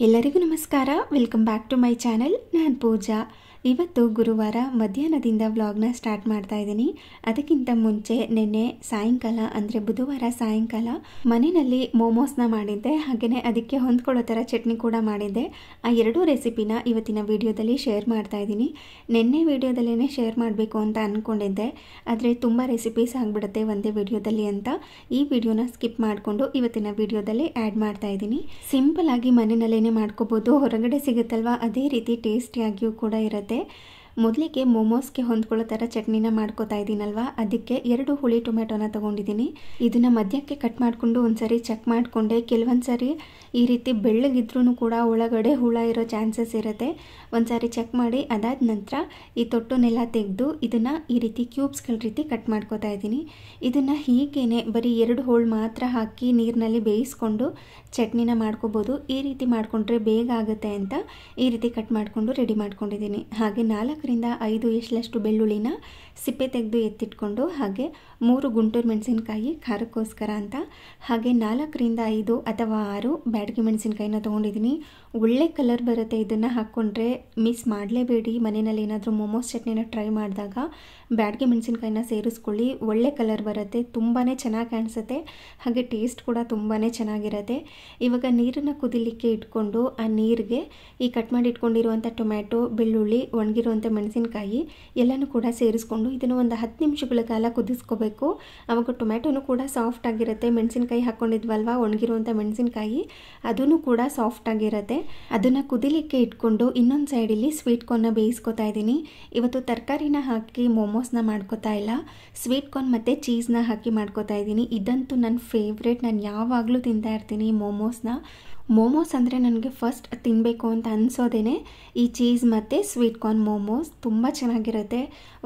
ಎಲ್ಲರಿಗೂ ನಮಸ್ಕಾರ. Welcome back to my channel. ನಾನು ಪೂಜಾ. ಇವತ್ತು ಗುರುವಾರ ಮಧ್ಯಾಹ್ನದಿಂದ ವ್ಲಾಗ್ನ ಸ್ಟಾರ್ಟ್ ಮಾಡ್ತಾ ಇದ್ದೀನಿ. ಅದಕ್ಕಿಂತ ಮುಂಚೆ ನಿನ್ನೆ ಸಾಯಂಕಾಲ ಅಂದರೆ ಬುಧವಾರ ಸಾಯಂಕಾಲ ಮನೆಯಲ್ಲಿ ಮೋಮೋಸ್ನ ಮಾಡಿದ್ದೆ. ಹಾಗೆಯೇ ಅದಕ್ಕೆ ಹೊಂದ್ಕೊಳ್ಳೋ ಥರ ಚಟ್ನಿ ಕೂಡ ಮಾಡಿದ್ದೆ. ಆ ಎರಡೂ ರೆಸಿಪಿನ ಇವತ್ತಿನ ವಿಡಿಯೋದಲ್ಲಿ ಶೇರ್ ಮಾಡ್ತಾ ಇದ್ದೀನಿ. ನಿನ್ನೆ ವಿಡಿಯೋದಲ್ಲೇ ಶೇರ್ ಮಾಡಬೇಕು ಅಂತ ಅಂದ್ಕೊಂಡಿದ್ದೆ, ಆದರೆ ತುಂಬ ರೆಸಿಪೀಸ್ ಆಗಿಬಿಡುತ್ತೆ ಒಂದೇ ವಿಡಿಯೋದಲ್ಲಿ ಅಂತ ಈ ವಿಡಿಯೋನ ಸ್ಕಿಪ್ ಮಾಡಿಕೊಂಡು ಇವತ್ತಿನ ವಿಡಿಯೋದಲ್ಲಿ ಆ್ಯಡ್ ಮಾಡ್ತಾ ಇದ್ದೀನಿ. ಸಿಂಪಲ್ ಆಗಿ ಮನೆಯಲ್ಲೇ ಮಾಡ್ಕೋಬೋದು. ಹೊರಗಡೆ ಸಿಗುತ್ತಲ್ವ, ಅದೇ ರೀತಿ ಟೇಸ್ಟಿಯಾಗಿಯೂ ಕೂಡ ಇರುತ್ತೆ. ಮೊದಲಿಗೆ ಮೋಮೋಸ್ಗೆ ಹೊಂದ್ಕೊಳ್ಳೋ ಥರ ಚಟ್ನಿನ ಮಾಡ್ಕೋತಾ ಇದ್ದೀನಲ್ವ, ಅದಕ್ಕೆ 2 ಹುಳಿ ಟೊಮೆಟೊನ ತೊಗೊಂಡಿದ್ದೀನಿ. ಇದನ್ನು ಮಧ್ಯಕ್ಕೆ ಕಟ್ ಮಾಡಿಕೊಂಡು ಒಂದ್ಸರಿ ಚೆಕ್ ಮಾಡಿಕೊಂಡೆ. ಕೆಲವೊಂದು ಸರಿ ಈ ರೀತಿ ಬೆಳ್ಳಗಿದ್ರೂ ಕೂಡ ಒಳಗಡೆ ಹುಳ ಇರೋ ಚಾನ್ಸಸ್ ಇರುತ್ತೆ. ಒಂದ್ಸಾರಿ ಚೆಕ್ ಮಾಡಿ ಅದಾದ ನಂತರ ಈ ತೊಟ್ಟನ್ನೆಲ್ಲ ತೆಗೆದು ಇದನ್ನು ಈ ರೀತಿ ಕ್ಯೂಬ್ಸ್ಗಳ ರೀತಿ ಕಟ್ ಮಾಡ್ಕೋತಾ ಇದ್ದೀನಿ. ಇದನ್ನು ಹೀಗೇನೆ ಬರೀ 2 ಹೋಳು ಮಾತ್ರ ಹಾಕಿ ನೀರಿನಲ್ಲಿ ಬೇಯಿಸ್ಕೊಂಡು ಚಟ್ನಿನ ಮಾಡ್ಕೋಬೋದು. ಈ ರೀತಿ ಮಾಡಿಕೊಂಡ್ರೆ ಬೇಗ ಆಗುತ್ತೆ ಅಂತ ಈ ರೀತಿ ಕಟ್ ಮಾಡಿಕೊಂಡು ರೆಡಿ ಮಾಡ್ಕೊಂಡಿದ್ದೀನಿ. ಹಾಗೆ 4ರಿಂದ 5 ಎಷ್ಟಲಷ್ಟು ಬೆಳ್ಳುಳ್ಳಿನ ಸಿಪ್ಪೆ ತೆಗೆದು ಎತ್ತಿಟ್ಕೊಂಡು, ಹಾಗೆ 3 ಗುಂಟೂರು ಮೆಣಸಿನ್ಕಾಯಿ ಖಾರಕ್ಕೋಸ್ಕರ ಅಂತ, ಹಾಗೆ 4ರಿಂದ 5 ಅಥವಾ 6 ಬ್ಯಾಡಗಿ ಮೆಣಸಿನ್ಕಾಯಿನ ತೊಗೊಂಡಿದ್ದೀನಿ. ಒಳ್ಳೆ ಕಲರ್ ಬರುತ್ತೆ. ಇದನ್ನು ಹಾಕ್ಕೊಂಡ್ರೆ ಮಿಸ್ ಮಾಡಲೇಬೇಡಿ. ಮನೆಯಲ್ಲಿ ಏನಾದರೂ ಮೋಮೋಸ್ ಚಟ್ನಿನ ಟ್ರೈ ಮಾಡಿದಾಗ ಬ್ಯಾಡಗಿ ಮೆಣಸಿನ್ಕಾಯಿನ ಸೇರಿಸ್ಕೊಳ್ಳಿ. ಒಳ್ಳೆ ಕಲರ್ ಬರುತ್ತೆ, ತುಂಬಾ ಚೆನ್ನಾಗಿ ಕಾಣಿಸುತ್ತೆ. ಹಾಗೆ ಟೇಸ್ಟ್ ಕೂಡ ತುಂಬಾ ಚೆನ್ನಾಗಿರುತ್ತೆ. ಇವಾಗ ನೀರನ್ನು ಕುದಿಲಿಕ್ಕೆ ಇಟ್ಕೊಂಡು ಆ ನೀರಿಗೆ ಈ ಕಟ್ ಮಾಡಿ ಇಟ್ಕೊಂಡಿರುವಂಥ ಟೊಮ್ಯಾಟೊ, ಬೆಳ್ಳುಳ್ಳಿ, ಒಣಗಿರುವಂಥ ಮೆಣಸಿನ್ಕಾಯಿ ಎಲ್ಲನೂ ಕೂಡ ಸೇರಿಸ್ಕೊಂಡು ಇದನ್ನು ಒಂದು 10 ನಿಮಿಷಗಳ ಕಾಲ ಕುದಿಸ್ಕೋಬೇಕು. ಆವಾಗ ಟೊಮ್ಯಾಟೊನೂ ಕೂಡ ಸಾಫ್ಟ್ ಆಗಿರುತ್ತೆ. ಮೆಣಸಿನ್ಕಾಯಿ ಹಾಕ್ಕೊಂಡಿದ್ವಲ್ವ, ಒಣಗಿರುವಂಥ ಮೆಣಸಿನ್ಕಾಯಿ ಅದೂ ಕೂಡ ಸಾಫ್ಟ್ ಆಗಿರುತ್ತೆ. ಅದನ್ನು ಕುದಿಲಿಕ್ಕೆ ಇಟ್ಕೊಂಡು ಇನ್ನೊಂದು ಸೈಡಲ್ಲಿ ಸ್ವೀಟ್ ಕಾರ್ನ್ನ ಬೇಯಿಸ್ಕೊತಾ ಇದ್ದೀನಿ. ಇವತ್ತು ತರಕಾರಿನ ಹಾಕಿ ಮೋಮೋಸ್ನ ಮಾಡ್ಕೋತಾ ಇಲ್ಲ, ಸ್ವೀಟ್ ಕಾರ್ನ್ ಮತ್ತು ಚೀಸ್ನ ಹಾಕಿ ಮಾಡ್ಕೋತಾ ಇದ್ದೀನಿ. ಇದಂತೂ ನನ್ನ ಫೇವ್ರೇಟ್. ನಾನು ಯಾವಾಗಲೂ ತಿಂತಾ ಇರ್ತೀನಿ ಮೋಮೋಸ್ನ. ಮೋಮೋಸ್ ಅಂದರೆ ನನಗೆ ಫಸ್ಟ್ ತಿನ್ನಬೇಕು ಅಂತ ಅನಿಸೋದೇ ಈ ಚೀಸ್ ಮತ್ತು ಸ್ವೀಟ್ ಕಾರ್ನ್ ಮೋಮೋಸ್. ತುಂಬ ಚೆನ್ನಾಗಿರುತ್ತೆ.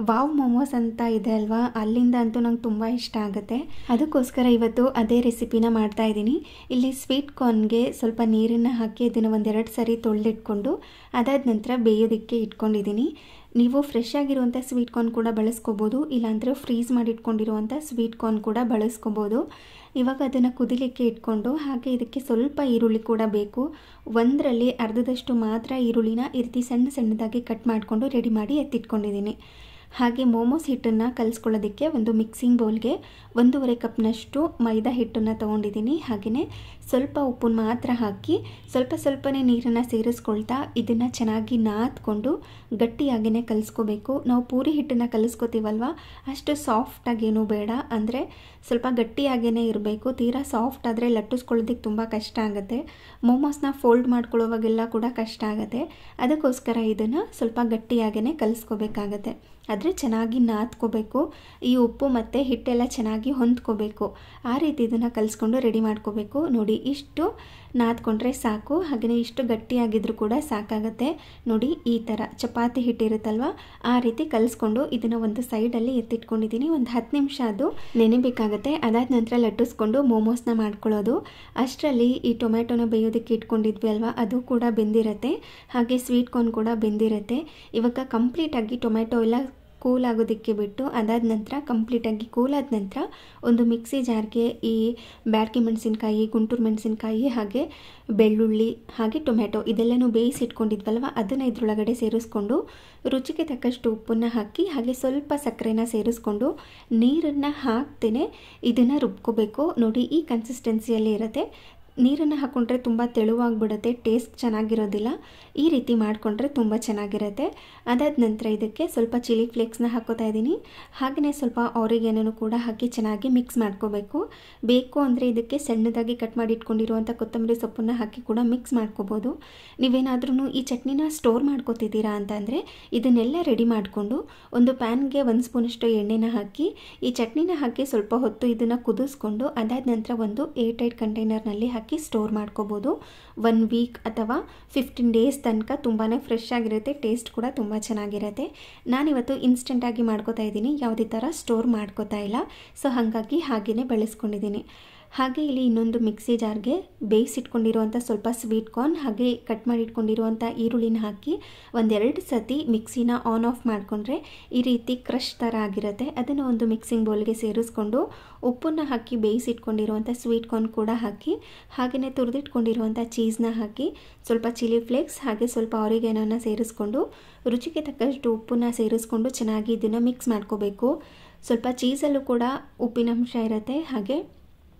ವಾವ್ ಮೋಮೋಸ್ ಅಂತ ಇದೆ ಅಲ್ವಾ, ಅಲ್ಲಿಂದ ಅಂತೂ ನಂಗೆ ತುಂಬ ಇಷ್ಟ ಆಗುತ್ತೆ. ಅದಕ್ಕೋಸ್ಕರ ಇವತ್ತು ಅದೇ ರೆಸಿಪಿನ ಮಾಡ್ತಾ ಇದ್ದೀನಿ. ಇಲ್ಲಿ ಸ್ವೀಟ್ ಕಾರ್ನ್ಗೆ ಸ್ವಲ್ಪ ನೀರನ್ನು ಹಾಕಿ ಇದನ್ನು 1-2 ಸರಿ ತೊಳೆದಿಟ್ಕೊಂಡು ಅದಾದ ನಂತರ ಬೇಯೋದಕ್ಕೆ ಇಟ್ಕೊಂಡಿದ್ದೀನಿ. ನೀವು ಫ್ರೆಶ್ ಆಗಿರುವಂಥ ಸ್ವೀಟ್ ಕಾರ್ನ್ ಕೂಡ ಬಳಸ್ಕೋಬೋದು, ಇಲ್ಲಾಂದರೆ ಫ್ರೀಸ್ ಮಾಡಿ ಇಟ್ಕೊಂಡಿರುವಂಥ ಸ್ವೀಟ್ ಕಾರ್ನ್ ಕೂಡ ಬಳಸ್ಕೋಬೋದು. ಇವಾಗ ಅದನ್ನು ಕುದಿಲಿಕ್ಕೆ ಇಟ್ಕೊಂಡು, ಹಾಗೆ ಇದಕ್ಕೆ ಸ್ವಲ್ಪ ಈರುಳ್ಳಿ ಕೂಡ ಬೇಕು. 1ರಲ್ಲಿ ಅರ್ಧದಷ್ಟು ಮಾತ್ರ ಈರುಳ್ಳಿನ ಈ ರೀತಿ ಸಣ್ಣ ಸಣ್ಣದಾಗಿ ಕಟ್ ಮಾಡಿಕೊಂಡು ರೆಡಿ ಮಾಡಿ ಎತ್ತಿಟ್ಕೊಂಡಿದ್ದೀನಿ. ಹಾಗೆ ಮೋಮೋಸ್ ಹಿಟ್ಟನ್ನು ಕಲಿಸ್ಕೊಳ್ಳೋದಕ್ಕೆ ಒಂದು ಮಿಕ್ಸಿಂಗ್ ಬೌಲ್ಗೆ 1.5 ಕಪ್ನಷ್ಟು ಮೈದಾ ಹಿಟ್ಟನ್ನು ತೊಗೊಂಡಿದ್ದೀನಿ. ಹಾಗೆಯೇ ಸ್ವಲ್ಪ ಉಪ್ಪನ್ನು ಮಾತ್ರ ಹಾಕಿ ಸ್ವಲ್ಪನೇ ನೀರನ್ನು ಸೇರಿಸ್ಕೊಳ್ತಾ ಇದನ್ನು ಚೆನ್ನಾಗಿ ನಾದ್ಕೊಂಡು ಗಟ್ಟಿಯಾಗಿಯೇ ಕಲಿಸ್ಕೋಬೇಕು. ನಾವು ಪೂರಿ ಹಿಟ್ಟನ್ನು ಕಲಿಸ್ಕೋತೀವಲ್ವ, ಅಷ್ಟು ಸಾಫ್ಟಾಗೇನೂ ಬೇಡ, ಅಂದರೆ ಸ್ವಲ್ಪ ಗಟ್ಟಿಯಾಗೇ ಇರಬೇಕು. ತೀರಾ ಸಾಫ್ಟ್ ಆದರೆ ಲಟ್ಟಿಸ್ಕೊಳ್ಳೋದಕ್ಕೆ ತುಂಬ ಕಷ್ಟ ಆಗುತ್ತೆ. ಮೋಮೋಸ್ನ ಫೋಲ್ಡ್ ಮಾಡ್ಕೊಳ್ಳೋವಾಗೆಲ್ಲ ಕೂಡ ಕಷ್ಟ ಆಗುತ್ತೆ. ಅದಕ್ಕೋಸ್ಕರ ಇದನ್ನು ಸ್ವಲ್ಪ ಗಟ್ಟಿಯಾಗೇ ಕಲಿಸ್ಕೋಬೇಕಾಗತ್ತೆ. ಆದರೆ ಚೆನ್ನಾಗಿ ನಾದ್ಕೋಬೇಕು. ಈ ಉಪ್ಪು ಮತ್ತು ಹಿಟ್ಟೆಲ್ಲ ಚೆನ್ನಾಗಿ ಹೊಂದ್ಕೋಬೇಕು. ಆ ರೀತಿ ಇದನ್ನು ಕಲಿಸ್ಕೊಂಡು ರೆಡಿ ಮಾಡ್ಕೋಬೇಕು. ನೋಡಿ, ಇಷ್ಟು ನಾದ್ಕೊಂಡ್ರೆ ಸಾಕು. ಹಾಗೆಯೇ ಇಷ್ಟು ಗಟ್ಟಿಯಾಗಿದ್ರೂ ಕೂಡ ಸಾಕಾಗತ್ತೆ. ನೋಡಿ, ಈ ಥರ ಚಪಾತಿ ಹಿಟ್ಟಿರುತ್ತಲ್ವ, ಆ ರೀತಿ ಕಲಿಸ್ಕೊಂಡು ಇದನ್ನು ಒಂದು ಸೈಡಲ್ಲಿ ಎತ್ತಿಟ್ಕೊಂಡಿದ್ದೀನಿ. ಒಂದು 10 ನಿಮಿಷ ಅದು ನೆನೆಬೇಕಾಗತ್ತೆ. ಅದಾದ ನಂತರ ಲಟ್ಟಿಸ್ಕೊಂಡು ಮೋಮೋಸ್ನ ಮಾಡ್ಕೊಳ್ಳೋದು. ಅಷ್ಟರಲ್ಲಿ ಈ ಟೊಮ್ಯಾಟೊನ ಬೇಯೋದಕ್ಕೆ ಇಟ್ಕೊಂಡಿದ್ವಿ ಅಲ್ವಾ, ಅದು ಕೂಡ ಬೆಂದಿರುತ್ತೆ. ಹಾಗೆ ಸ್ವೀಟ್ ಕಾರ್ನ್ ಕೂಡ ಬೆಂದಿರುತ್ತೆ. ಇವಾಗ ಕಂಪ್ಲೀಟಾಗಿ ಟೊಮ್ಯಾಟೊ ಎಲ್ಲ ಕೂಲ್ ಆಗೋದಕ್ಕೆ ಬಿಟ್ಟು ಅದಾದ ನಂತರ ಕಂಪ್ಲೀಟಾಗಿ ಕೂಲಾದ ನಂತರ ಒಂದು ಮಿಕ್ಸಿ ಜಾರ್ಗೆ ಈ ಬ್ಯಾಡಗಿ ಮೆಣಸಿನ್ಕಾಯಿ, ಗುಂಟೂರು ಮೆಣಸಿನ್ಕಾಯಿ, ಹಾಗೆ ಬೆಳ್ಳುಳ್ಳಿ, ಹಾಗೆ ಟೊಮ್ಯಾಟೊ ಇದೆಲ್ಲನೂ ಬೇಯಿಸಿಟ್ಕೊಂಡಿದ್ವಲ್ವ, ಅದನ್ನು ಇದರೊಳಗಡೆ ಸೇರಿಸ್ಕೊಂಡು ರುಚಿಗೆ ತಕ್ಕಷ್ಟು ಉಪ್ಪನ್ನು ಹಾಕಿ, ಹಾಗೆ ಸ್ವಲ್ಪ ಸಕ್ಕರೆನ ಸೇರಿಸ್ಕೊಂಡು ನೀರನ್ನು ಹಾಕ್ತೇನೆ ಇದನ್ನು ರುಬ್ಕೋಬೇಕು. ನೋಡಿ, ಈ ಕನ್ಸಿಸ್ಟೆನ್ಸಿಯಲ್ಲಿ ಇರುತ್ತೆ. ನೀರನ್ನು ಹಾಕ್ಕೊಂಡ್ರೆ ತುಂಬ ತೆಳುವಾಗಿಬಿಡುತ್ತೆ, ಟೇಸ್ಟ್ ಚೆನ್ನಾಗಿರೋದಿಲ್ಲ. ಈ ರೀತಿ ಮಾಡಿಕೊಂಡ್ರೆ ತುಂಬ ಚೆನ್ನಾಗಿರುತ್ತೆ. ಅದಾದ ನಂತರ ಇದಕ್ಕೆ ಸ್ವಲ್ಪ ಚಿಲ್ಲಿ ಫ್ಲೇಕ್ಸ್ನ ಹಾಕ್ಕೋತಾ ಇದ್ದೀನಿ. ಹಾಗೆಯೇ ಸ್ವಲ್ಪ ಆರಿಗ್ಯಾನೋ ಕೂಡ ಹಾಕಿ ಚೆನ್ನಾಗಿ ಮಿಕ್ಸ್ ಮಾಡ್ಕೋಬೇಕು. ಬೇಕು ಅಂದರೆ ಇದಕ್ಕೆ ಸಣ್ಣದಾಗಿ ಕಟ್ ಮಾಡಿ ಇಟ್ಕೊಂಡಿರುವಂಥ ಕೊತ್ತಂಬರಿ ಸೊಪ್ಪನ್ನು ಹಾಕಿ ಕೂಡ ಮಿಕ್ಸ್ ಮಾಡ್ಕೋಬೋದು. ನೀವೇನಾದ್ರೂ ಈ ಚಟ್ನಿನ ಸ್ಟೋರ್ ಮಾಡ್ಕೋತಿದ್ದೀರಾ ಅಂತಂದರೆ ಇದನ್ನೆಲ್ಲ ರೆಡಿ ಮಾಡಿಕೊಂಡು ಒಂದು ಪ್ಯಾನ್ಗೆ 1 ಸ್ಪೂನಷ್ಟು ಎಣ್ಣೆನ ಹಾಕಿ ಈ ಚಟ್ನಿನ ಹಾಕಿ ಸ್ವಲ್ಪ ಹೊತ್ತು ಇದನ್ನು ಕುದಿಸ್ಕೊಂಡು ಅದಾದ ನಂತರ ಒಂದು ಏರ್ಟೈಟ್ ಕಂಟೈನರ್ನಲ್ಲಿ ಹಾಕಿ ಸ್ಟೋರ್ ಮಾಡ್ಕೋಬೋದು. 1 ವೀಕ್ ಅಥವಾ 15 ಡೇಸ್ ತನಕ ತುಂಬಾ ಫ್ರೆಶ್ ಆಗಿರುತ್ತೆ. ಟೇಸ್ಟ್ ಕೂಡ ತುಂಬ ಚೆನ್ನಾಗಿರುತ್ತೆ. ನಾನಿವತ್ತು ಇನ್ಸ್ಟೆಂಟಾಗಿ ಮಾಡ್ಕೋತಾ ಇದ್ದೀನಿ, ಯಾವುದೇ ಥರ ಸ್ಟೋರ್ ಮಾಡ್ಕೋತಾ ಇಲ್ಲ. ಸೊ ಹಾಗಾಗಿ ಹಾಗೆಯೇ ಬಳಸ್ಕೊಂಡಿದ್ದೀನಿ. ಹಾಗೆ ಇಲ್ಲಿ ಇನ್ನೊಂದು ಮಿಕ್ಸಿ ಜಾರ್ಗೆ ಬೇಯಿಸಿಟ್ಕೊಂಡಿರುವಂಥ ಸ್ವಲ್ಪ ಸ್ವೀಟ್ ಕಾರ್ನ್ ಹಾಗೆ ಕಟ್ ಮಾಡಿ ಇಟ್ಕೊಂಡಿರುವಂಥ ಈರುಳ್ಳಿನ ಹಾಕಿ ಒಂದೆರಡು ಸತಿ ಮಿಕ್ಸಿನ ಆನ್ ಆಫ್ ಮಾಡಿಕೊಂಡ್ರೆ ಈ ರೀತಿ ಕ್ರಷ್ ಥರ ಆಗಿರುತ್ತೆ. ಅದನ್ನು ಒಂದು ಮಿಕ್ಸಿಂಗ್ ಬೌಲ್ಗೆ ಸೇರಿಸ್ಕೊಂಡು ಉಪ್ಪನ್ನು ಹಾಕಿ ಬೇಯಿಸಿಟ್ಕೊಂಡಿರುವಂಥ ಸ್ವೀಟ್ ಕಾರ್ನ್ ಕೂಡ ಹಾಕಿ ಹಾಗೆಯೇ ತುರಿದಿಟ್ಕೊಂಡಿರುವಂಥ ಚೀಸ್ನ ಹಾಕಿ ಸ್ವಲ್ಪ ಚಿಲ್ಲಿ ಫ್ಲೇಕ್ಸ್ ಹಾಗೆ ಸ್ವಲ್ಪ ಆರಿಗ್ಯಾನೋನ ಸೇರಿಸ್ಕೊಂಡು ರುಚಿಗೆ ತಕ್ಕಷ್ಟು ಉಪ್ಪನ್ನು ಸೇರಿಸ್ಕೊಂಡು ಚೆನ್ನಾಗಿ ಇದನ್ನು ಮಿಕ್ಸ್ ಮಾಡ್ಕೋಬೇಕು. ಸ್ವಲ್ಪ ಚೀಸಲ್ಲೂ ಕೂಡ ಉಪ್ಪಿನಂಶ ಇರುತ್ತೆ, ಹಾಗೆ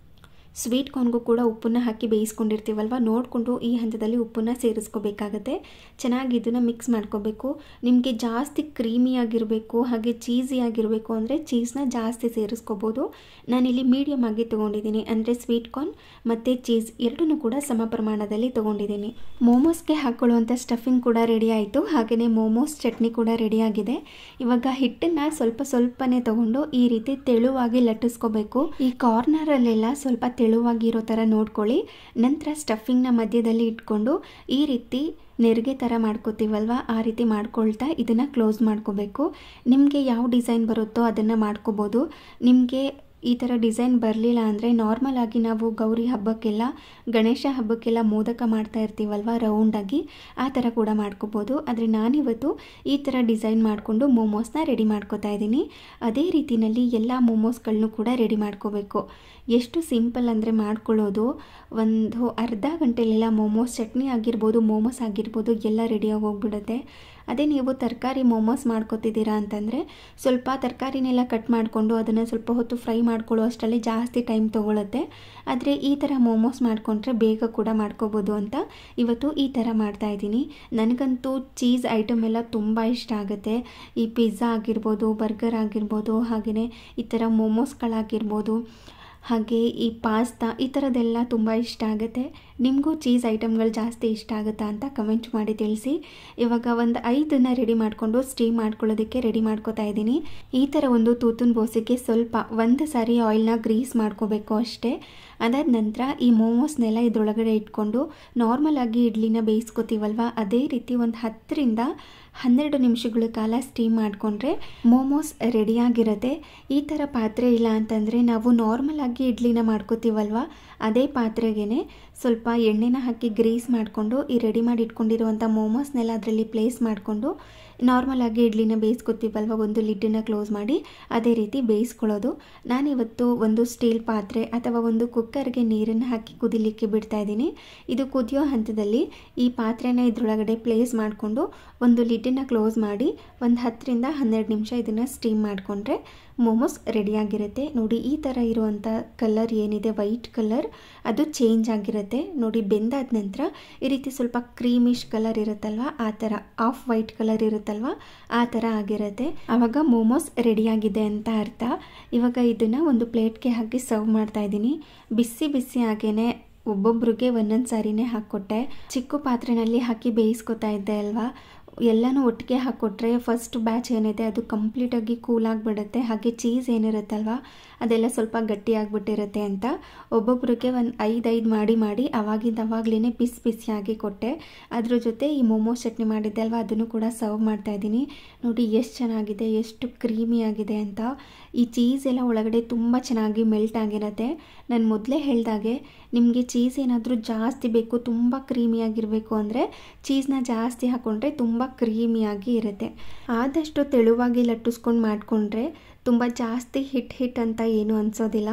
ಸ್ವೀಟ್ ಕಾರ್ನ್ಗೂ ಕೂಡ ಉಪ್ಪನ್ನು ಹಾಕಿ ಬೇಯಿಸ್ಕೊಂಡಿರ್ತೀವಲ್ವ, ನೋಡಿಕೊಂಡು ಈ ಹಂತದಲ್ಲಿ ಉಪ್ಪನ್ನು ಸೇರಿಸ್ಕೋಬೇಕಾಗತ್ತೆ. ಚೆನ್ನಾಗಿ ಇದನ್ನು ಮಿಕ್ಸ್ ಮಾಡ್ಕೋಬೇಕು. ನಿಮಗೆ ಜಾಸ್ತಿ ಕ್ರೀಮಿಯಾಗಿರಬೇಕು ಹಾಗೆ ಚೀಸಿಯಾಗಿರಬೇಕು ಅಂದರೆ ಚೀಸ್ನ ಜಾಸ್ತಿ ಸೇರಿಸ್ಕೋಬೋದು. ನಾನಿಲ್ಲಿ ಮೀಡಿಯಮ್ ಆಗಿ ತೊಗೊಂಡಿದ್ದೀನಿ, ಅಂದರೆ ಸ್ವೀಟ್ ಕಾರ್ನ್ ಮತ್ತು ಚೀಸ್ ಎರಡನ್ನೂ ಕೂಡ ಸಮ ಪ್ರಮಾಣದಲ್ಲಿ ತೊಗೊಂಡಿದ್ದೀನಿ. ಮೋಮೋಸ್ಗೆ ಹಾಕ್ಕೊಳ್ಳುವಂಥ ಸ್ಟಫಿಂಗ್ ಕೂಡ ರೆಡಿ ಆಯಿತು, ಹಾಗೆಯೇ ಮೋಮೋಸ್ ಚಟ್ನಿ ಕೂಡ ರೆಡಿಯಾಗಿದೆ. ಇವಾಗ ಹಿಟ್ಟನ್ನು ಸ್ವಲ್ಪನೇ ತೊಗೊಂಡು ಈ ರೀತಿ ತೆಳುವಾಗಿ ಲಟ್ಟಿಸ್ಕೋಬೇಕು. ಈ ಕಾರ್ನರಲ್ಲೆಲ್ಲ ಸ್ವಲ್ಪ ತೆಳುವಾಗಿರೋ ಥರ ನೋಡ್ಕೊಳ್ಳಿ. ನಂತರ ಸ್ಟಫಿಂಗ್ನ ಮಧ್ಯದಲ್ಲಿ ಇಟ್ಕೊಂಡು ಈ ರೀತಿ ನೆರಿಗೆ ಥರ ಮಾಡ್ಕೋತೀವಲ್ವ, ಆ ರೀತಿ ಮಾಡ್ಕೊಳ್ತಾ ಇದನ್ನು ಕ್ಲೋಸ್ ಮಾಡ್ಕೋಬೇಕು. ನಿಮಗೆ ಯಾವ ಡಿಸೈನ್ ಬರುತ್ತೋ ಅದನ್ನು ಮಾಡ್ಕೋಬೋದು. ನಿಮಗೆ ಈ ಥರ ಡಿಸೈನ್ ಬರಲಿಲ್ಲ ಅಂದರೆ ನಾರ್ಮಲ್ ಆಗಿ ನಾವು ಗೌರಿ ಹಬ್ಬಕ್ಕೆಲ್ಲ ಗಣೇಶ ಹಬ್ಬಕ್ಕೆಲ್ಲ ಮೋದಕ ಮಾಡ್ತಾ ಇರ್ತೀವಲ್ವ ರೌಂಡಾಗಿ, ಆ ಥರ ಕೂಡ ಮಾಡ್ಕೋಬೋದು. ಆದರೆ ನಾನಿವತ್ತು ಈ ಥರ ಡಿಸೈನ್ ಮಾಡಿಕೊಂಡು ಮೋಮೋಸ್ನ ರೆಡಿ ಮಾಡ್ಕೋತಾ ಇದ್ದೀನಿ. ಅದೇ ರೀತಿಯಲ್ಲಿ ಎಲ್ಲ ಮೋಮೋಸ್ಗಳನ್ನೂ ಕೂಡ ರೆಡಿ ಮಾಡ್ಕೋಬೇಕು. ಎಷ್ಟು ಸಿಂಪಲ್ ಅಂದರೆ ಮಾಡ್ಕೊಳ್ಳೋದು, ಒಂದು ಅರ್ಧ ಗಂಟೆಲೆಲ್ಲ ಮೋಮೋಸ್ ಚಟ್ನಿ ಆಗಿರ್ಬೋದು, ಮೋಮೋಸ್ ಆಗಿರ್ಬೋದು ಎಲ್ಲ ರೆಡಿಯಾಗಿ ಹೋಗ್ಬಿಡುತ್ತೆ. ಅದೇ ನೀವು ತರಕಾರಿ ಮೋಮೋಸ್ ಮಾಡ್ಕೊತಿದ್ದೀರಾ ಅಂತಂದರೆ ಸ್ವಲ್ಪ ತರಕಾರಿನೆಲ್ಲ ಕಟ್ ಮಾಡಿಕೊಂಡು ಅದನ್ನು ಸ್ವಲ್ಪ ಹೊತ್ತು ಫ್ರೈ ಮಾಡ್ಕೊಳ್ಳೋ ಅಷ್ಟರಲ್ಲಿ ಜಾಸ್ತಿ ಟೈಮ್ ತೊಗೊಳುತ್ತೆ. ಆದರೆ ಈ ಥರ ಮೋಮೋಸ್ ಮಾಡ್ಕೊಂಡ್ರೆ ಬೇಗ ಕೂಡ ಮಾಡ್ಕೋಬೋದು ಅಂತ ಇವತ್ತು ಈ ಥರ ಮಾಡ್ತಾಯಿದ್ದೀನಿ. ನನಗಂತೂ ಚೀಸ್ ಐಟಮ್ ಎಲ್ಲ ತುಂಬ ಇಷ್ಟ ಆಗುತ್ತೆ. ಈ ಪಿಜ್ಜಾ ಆಗಿರ್ಬೋದು, ಬರ್ಗರ್ ಆಗಿರ್ಬೋದು, ಹಾಗೆಯೇ ಈ ಥರ ಮೋಮೋಸ್ಗಳಾಗಿರ್ಬೋದು, ಹಾಗೆ ಈ ಪಾಸ್ತಾ, ಈ ಥರದ್ದೆಲ್ಲ ತುಂಬ ಇಷ್ಟ ಆಗುತ್ತೆ. ನಿಮಗೂ ಚೀಸ್ ಐಟಮ್ಗಳು ಜಾಸ್ತಿ ಇಷ್ಟ ಆಗುತ್ತಾ ಅಂತ ಕಮೆಂಟ್ ಮಾಡಿ ತಿಳಿಸಿ. ಇವಾಗ ಒಂದು 5 ರೆಡಿ ಮಾಡಿಕೊಂಡು ಸ್ಟೀಮ್ ಮಾಡ್ಕೊಳ್ಳೋದಕ್ಕೆ ರೆಡಿ ಮಾಡ್ಕೋತಾ ಇದ್ದೀನಿ. ಈ ಥರ ಒಂದು ತೂತುನ್ ಬೋಸಿಗೆ ಸ್ವಲ್ಪ ಒಂದು ಸಾರಿ ಆಯಿಲ್ನ ಗ್ರೀಸ್ ಮಾಡ್ಕೋಬೇಕು ಅಷ್ಟೇ. ಅದಾದ ನಂತರ ಈ ಮೋಮೋಸ್ನೆಲ್ಲ ಇದರೊಳಗಡೆ ಇಟ್ಕೊಂಡು ನಾರ್ಮಲ್ ಆಗಿ ಇಡ್ಲಿನ ಬೇಯಿಸ್ಕೋತೀವಲ್ವ, ಅದೇ ರೀತಿ ಒಂದು 10 ರಿಂದ 12 ನಿಮಿಷಗಳ ಕಾಲ ಸ್ಟೀಮ್ ಮಾಡಿಕೊಂಡ್ರೆ ಮೋಮೋಸ್ ರೆಡಿಯಾಗಿರುತ್ತೆ. ಈ ಥರ ಪಾತ್ರೆ ಇಲ್ಲ ಅಂತಂದರೆ ನಾವು ನಾರ್ಮಲ್ ಆಗಿ ಇಡ್ಲಿನ ಮಾಡ್ಕೋತೀವಲ್ವ, ಅದೇ ಪಾತ್ರೆಗೇ ಸ್ವಲ್ಪ ಎಣ್ಣೆನ ಹಾಕಿ ಗ್ರೀಸ್ ಮಾಡಿಕೊಂಡು ಈ ರೆಡಿ ಮಾಡಿ ಇಟ್ಕೊಂಡಿರುವಂಥ ಮೋಮೋಸ್ನೆಲ್ಲ ಅದರಲ್ಲಿ ಪ್ಲೇಸ್ ಮಾಡಿಕೊಂಡು ನಾರ್ಮಲ್ ಆಗಿ ಇಡ್ಲಿನ ಬೇಯಿಸ್ಕೊತೀವಲ್ವ, ಒಂದು ಲಿಡ್ಡನ್ನು ಕ್ಲೋಸ್ ಮಾಡಿ ಅದೇ ರೀತಿ ಬೇಯಿಸ್ಕೊಳ್ಳೋದು. ನಾನಿವತ್ತು ಒಂದು ಸ್ಟೀಲ್ ಪಾತ್ರೆ ಅಥವಾ ಒಂದು ಕುಕ್ಕರ್ಗೆ ನೀರನ್ನು ಹಾಕಿ ಕುದಿಲಿಕ್ಕೆ ಬಿಡ್ತಾ ಇದ್ದೀನಿ. ಇದು ಕುದಿಯೋ ಹಂತದಲ್ಲಿ ಈ ಪಾತ್ರೆನ ಇದರೊಳಗಡೆ ಪ್ಲೇಸ್ ಮಾಡಿಕೊಂಡು ಒಂದು ಲಿಡ್ಡನ್ನು ಕ್ಲೋಸ್ ಮಾಡಿ ಒಂದು 10 ರಿಂದ 12 ನಿಮಿಷ ಇದನ್ನು ಸ್ಟೀಮ್ ಮಾಡಿಕೊಂಡ್ರೆ ಮೋಮೋಸ್ ರೆಡಿಯಾಗಿರುತ್ತೆ. ನೋಡಿ, ಈ ಥರ ಇರುವಂಥ ಕಲರ್ ಏನಿದೆ ವೈಟ್ ಕಲರ್, ಅದು ಚೇಂಜ್ ಆಗಿರುತ್ತೆ. ನೋಡಿ, ಬೆಂದಾದ ನಂತರ ಈ ರೀತಿ ಸ್ವಲ್ಪ ಕ್ರೀಮಿಶ್ ಕಲರ್ ಇರುತ್ತಲ್ವ, ಆ ಥರ ಆಫ್ ವೈಟ್ ಕಲರ್ ಇರುತ್ತಲ್ವ, ಆ ಥರ ಆಗಿರುತ್ತೆ. ಆವಾಗ ಮೋಮೋಸ್ ರೆಡಿಯಾಗಿದೆ ಅಂತ ಅರ್ಥ. ಇವಾಗ ಇದನ್ನು ಒಂದು ಪ್ಲೇಟ್ಗೆ ಹಾಕಿ ಸರ್ವ್ ಮಾಡ್ತಾ ಇದ್ದೀನಿ. ಬಿಸಿ ಬಿಸಿ ಹಾಗೇನೆ ಒಬ್ಬೊಬ್ರಿಗೆ ಒಂದೊಂದು ಸಾರಿನೇ ಹಾಕ್ಕೊಟ್ಟೆ. ಚಿಕ್ಕ ಪಾತ್ರೆಯಲ್ಲಿ ಹಾಕಿ ಬೇಯಿಸ್ಕೊತಾ ಇದ್ದೆ ಅಲ್ವಾ, ಎಲ್ಲನೂ ಒಟ್ಟಿಗೆ ಹಾಕ್ಕೊಟ್ರೆ ಫಸ್ಟ್ ಬ್ಯಾಚ್ ಏನಿದೆ ಅದು ಕಂಪ್ಲೀಟಾಗಿ ಕೂಲ್ ಆಗಿಬಿಡುತ್ತೆ. ಹಾಗೆ ಚೀಸ್ ಏನಿರುತ್ತಲ್ವ ಅದೆಲ್ಲ ಸ್ವಲ್ಪ ಗಟ್ಟಿಯಾಗಿಬಿಟ್ಟಿರುತ್ತೆ ಅಂತ ಒಬ್ಬೊಬ್ರಿಗೆ ಒಂದು 5 ಮಾಡಿ ಅವಾಗಲೇ ಬಿಸಿಯಾಗಿ ಕೊಟ್ಟೆ. ಅದ್ರ ಜೊತೆ ಈ ಮೋಮೋಸ್ ಚಟ್ನಿ ಮಾಡಿದ್ದೆ ಅಲ್ವಾ, ಅದನ್ನು ಕೂಡ ಸರ್ವ್ ಮಾಡ್ತಾಯಿದ್ದೀನಿ. ನೋಡಿ ಎಷ್ಟು ಚೆನ್ನಾಗಿದೆ, ಎಷ್ಟು ಕ್ರೀಮಿಯಾಗಿದೆ ಅಂತ. ಈ ಚೀಸ್ ಎಲ್ಲ ಒಳಗಡೆ ತುಂಬ ಚೆನ್ನಾಗಿ ಮೆಲ್ಟ್ ಆಗಿರುತ್ತೆ. ನಾನು ಮೊದಲೇ ಹೇಳ್ದಾಗೆ ನಿಮಗೆ ಚೀಸ್ ಏನಾದರೂ ಜಾಸ್ತಿ ಬೇಕು, ತುಂಬ ಕ್ರೀಮಿಯಾಗಿರಬೇಕು ಅಂದರೆ ಚೀಸ್ನ ಜಾಸ್ತಿ ಹಾಕ್ಕೊಂಡ್ರೆ ತುಂಬ ಕ್ರೀಮಿಯಾಗಿ ಇರುತ್ತೆ. ಆದಷ್ಟು ತೆಳುವಾಗಿ ಲಟ್ಟಿಸ್ಕೊಂಡು ಮಾಡಿಕೊಂಡ್ರೆ ತುಂಬ ಜಾಸ್ತಿ ಹಿಟ್ ಅಂತ ಏನೂ ಅನಿಸೋದಿಲ್ಲ.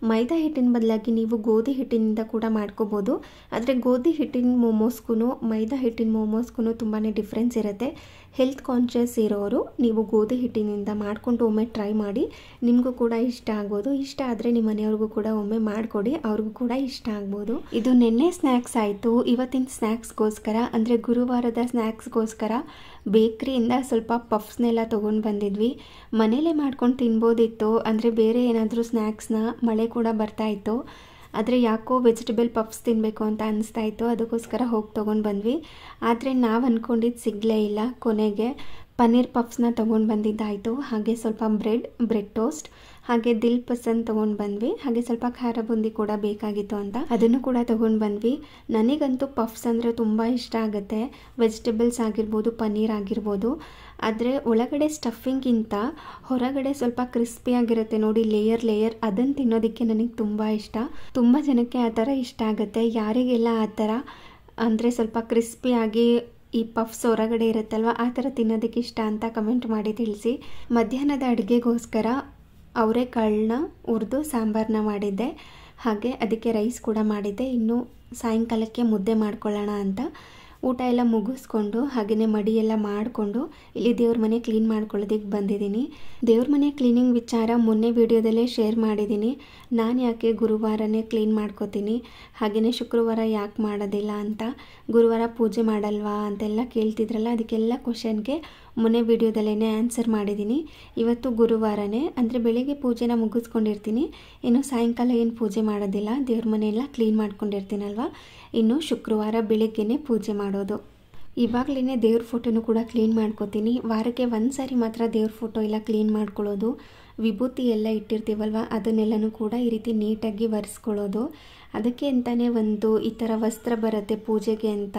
ಮೈದಾ ಹಿಟ್ಟಿನ ಬದಲಾಗಿ ನೀವು ಗೋಧಿ ಹಿಟ್ಟಿನಿಂದ ಕೂಡ ಮಾಡ್ಕೋಬೋದು. ಆದರೆ ಗೋಧಿ ಹಿಟ್ಟಿನ ಮೋಮೋಸ್ಗೂ ಮೈದಾ ಹಿಟ್ಟಿನ ಮೋಮೋಸ್ಗೂ ತುಂಬಾ ಡಿಫ್ರೆನ್ಸ್ ಇರುತ್ತೆ. ಹೆಲ್ತ್ ಕಾನ್ಷಿಯಸ್ ಇರೋರು ನೀವು ಗೋಧಿ ಹಿಟ್ಟಿನಿಂದ ಮಾಡಿಕೊಂಡು ಒಮ್ಮೆ ಟ್ರೈ ಮಾಡಿ, ನಿಮಗೂ ಕೂಡ ಇಷ್ಟ ಆಗ್ಬೋದು. ಇಷ್ಟ ಆದರೆ ನಿಮ್ಮ ಮನೆಯವ್ರಿಗೂ ಕೂಡ ಒಮ್ಮೆ ಮಾಡಿಕೊಡಿ, ಅವ್ರಿಗೂ ಕೂಡ ಇಷ್ಟ ಆಗ್ಬೋದು. ಇದು ನಿನ್ನೆ ಸ್ನ್ಯಾಕ್ಸ್ ಆಯಿತು. ಇವತ್ತಿನ ಸ್ನ್ಯಾಕ್ಸ್ಗೋಸ್ಕರ ಅಂದರೆ ಗುರುವಾರದ ಸ್ನ್ಯಾಕ್ಸ್ಗೋಸ್ಕರ ಬೇಕ್ರಿಯಿಂದ ಸ್ವಲ್ಪ ಪಫ್ಸ್ನೆಲ್ಲ ತೊಗೊಂಡು ಬಂದಿದ್ವಿ. ಮನೇಲೇ ಮಾಡ್ಕೊಂಡು ತಿನ್ಬೋದಿತ್ತು, ಅಂದರೆ ಬೇರೆ ಏನಾದರೂ ಸ್ನ್ಯಾಕ್ಸ್ನ ಮಳೆ ಕೂಡ ಬರ್ತಾಯಿತ್ತು. ಆದರೆ ಯಾಕೋ ವೆಜಿಟೇಬಲ್ ಪಫ್ಸ್ ತಿನ್ನಬೇಕು ಅಂತ ಅನಿಸ್ತಾ ಇತ್ತು, ಅದಕ್ಕೋಸ್ಕರ ಹೋಗಿ ತೊಗೊಂಡು ಬಂದ್ವಿ. ಆದರೆ ನಾವು ಅಂದ್ಕೊಂಡಿದ್ದು ಸಿಗಲೇ ಇಲ್ಲ. ಕೊನೆಗೆ ಪನ್ನೀರ್ ಪಫ್ಸ್ನ ತೊಗೊಂಡು ಬಂದಿದ್ದಾಯಿತು. ಹಾಗೆ ಸ್ವಲ್ಪ ಬ್ರೆಡ್ ಟೋಸ್ಟ್, ಹಾಗೆ ದಿಲ್ ಪಸಂದ್ ತೊಗೊಂಡು ಬಂದ್ವಿ. ಹಾಗೆ ಸ್ವಲ್ಪ ಖಾರ ಬುಂದಿ ಕೂಡ ಬೇಕಾಗಿತ್ತು ಅಂತ ಅದನ್ನು ಕೂಡ ತೊಗೊಂಡು ಬಂದ್ವಿ. ನನಗಂತೂ ಪಫ್ಸ್ ಅಂದರೆ ತುಂಬ ಇಷ್ಟ ಆಗುತ್ತೆ. ವೆಜಿಟೇಬಲ್ಸ್ ಆಗಿರ್ಬೋದು, ಪನ್ನೀರ್ ಆಗಿರ್ಬೋದು. ಆದರೆ ಒಳಗಡೆ ಸ್ಟಫಿಂಗಿಂತ ಹೊರಗಡೆ ಸ್ವಲ್ಪ ಕ್ರಿಸ್ಪಿಯಾಗಿರುತ್ತೆ ನೋಡಿ, ಲೇಯರ್ ಅದನ್ನು ತಿನ್ನೋದಕ್ಕೆ ನನಗೆ ತುಂಬ ಇಷ್ಟ. ತುಂಬ ಜನಕ್ಕೆ ಆ ಥರ ಇಷ್ಟ ಆಗುತ್ತೆ. ಯಾರಿಗೆಲ್ಲ ಆ ಥರ ಅಂದರೆ ಸ್ವಲ್ಪ ಕ್ರಿಸ್ಪಿಯಾಗಿ ಈ ಪಫ್ಸ್ ಹೊರಗಡೆ ಇರುತ್ತಲ್ವ ಆ ಥರ ತಿನ್ನೋದಕ್ಕೆ ಇಷ್ಟ ಅಂತ ಕಮೆಂಟ್ ಮಾಡಿ ತಿಳಿಸಿ. ಮಧ್ಯಾಹ್ನದ ಅಡುಗೆಗೋಸ್ಕರ ಅವರೆಕಾಳನ್ನ ಹುರಿದು ಸಾಂಬಾರನ್ನ ಮಾಡಿದ್ದೆ. ಹಾಗೆ ಅದಕ್ಕೆ ರೈಸ್ ಕೂಡ ಮಾಡಿದ್ದೆ. ಇನ್ನು ಸಾಯಂಕಾಲಕ್ಕೆ ಮುದ್ದೆ ಮಾಡ್ಕೊಳ್ಳೋಣ ಅಂತ ಊಟ ಎಲ್ಲ ಮುಗಿಸ್ಕೊಂಡು ಹಾಗೆಯೇ ಮಡಿ ಎಲ್ಲ ಮಾಡಿಕೊಂಡು ಇಲ್ಲಿ ದೇವ್ರ ಮನೆ ಕ್ಲೀನ್ ಮಾಡ್ಕೊಳ್ಳೋದಕ್ಕೆ ಬಂದಿದ್ದೀನಿ. ದೇವ್ರ ಮನೆ ಕ್ಲೀನಿಂಗ್ ವಿಚಾರ ಮೊನ್ನೆ ವಿಡಿಯೋದಲ್ಲೇ ಶೇರ್ ಮಾಡಿದ್ದೀನಿ. ನಾನು ಯಾಕೆ ಗುರುವಾರನೇ ಕ್ಲೀನ್ ಮಾಡ್ಕೋತೀನಿ, ಹಾಗೆಯೇ ಶುಕ್ರವಾರ ಯಾಕೆ ಮಾಡೋದಿಲ್ಲ ಅಂತ, ಗುರುವಾರ ಪೂಜೆ ಮಾಡಲ್ವಾ ಅಂತೆಲ್ಲ ಕೇಳ್ತಿದ್ರಲ್ಲ, ಅದಕ್ಕೆಲ್ಲ ಕ್ವಶನ್ಗೆ ಮೊನ್ನೆ ವಿಡಿಯೋದಲ್ಲೇ ಆನ್ಸರ್ ಮಾಡಿದ್ದೀನಿ. ಇವತ್ತು ಗುರುವಾರನೇ ಅಂದರೆ ಬೆಳಿಗ್ಗೆ ಪೂಜೆನ ಮುಗಿಸ್ಕೊಂಡಿರ್ತೀನಿ. ಇನ್ನು ಸಾಯಂಕಾಲ ಏನು ಪೂಜೆ ಮಾಡೋದಿಲ್ಲ, ದೇವ್ರ ಮನೆಯೆಲ್ಲ ಕ್ಲೀನ್ ಮಾಡ್ಕೊಂಡಿರ್ತೀನಲ್ವ. ಇನ್ನು ಶುಕ್ರವಾರ ಬೆಳಿಗ್ಗೆನೇ ಪೂಜೆ ಮಾಡೋದು. ಇವಾಗಲೇ ದೇವ್ರ ಫೋಟೋನು ಕೂಡ ಕ್ಲೀನ್ ಮಾಡ್ಕೋತೀನಿ. ವಾರಕ್ಕೆ ಒಂದು ಸಾರಿ ಮಾತ್ರ ದೇವ್ರ ಫೋಟೋ ಎಲ್ಲ ಕ್ಲೀನ್ ಮಾಡ್ಕೊಳ್ಳೋದು. ವಿಭೂತಿ ಎಲ್ಲ ಇಟ್ಟಿರ್ತೀವಲ್ವ ಅದನ್ನೆಲ್ಲನೂ ಕೂಡ ಈ ರೀತಿ ನೀಟಾಗಿ ಒರೆಸ್ಕೊಳ್ಳೋದು. ಅದಕ್ಕೆ ಅಂತಲೇ ಒಂದು ಈ ಥರ ವಸ್ತ್ರ ಬರುತ್ತೆ ಪೂಜೆಗೆ ಅಂತ,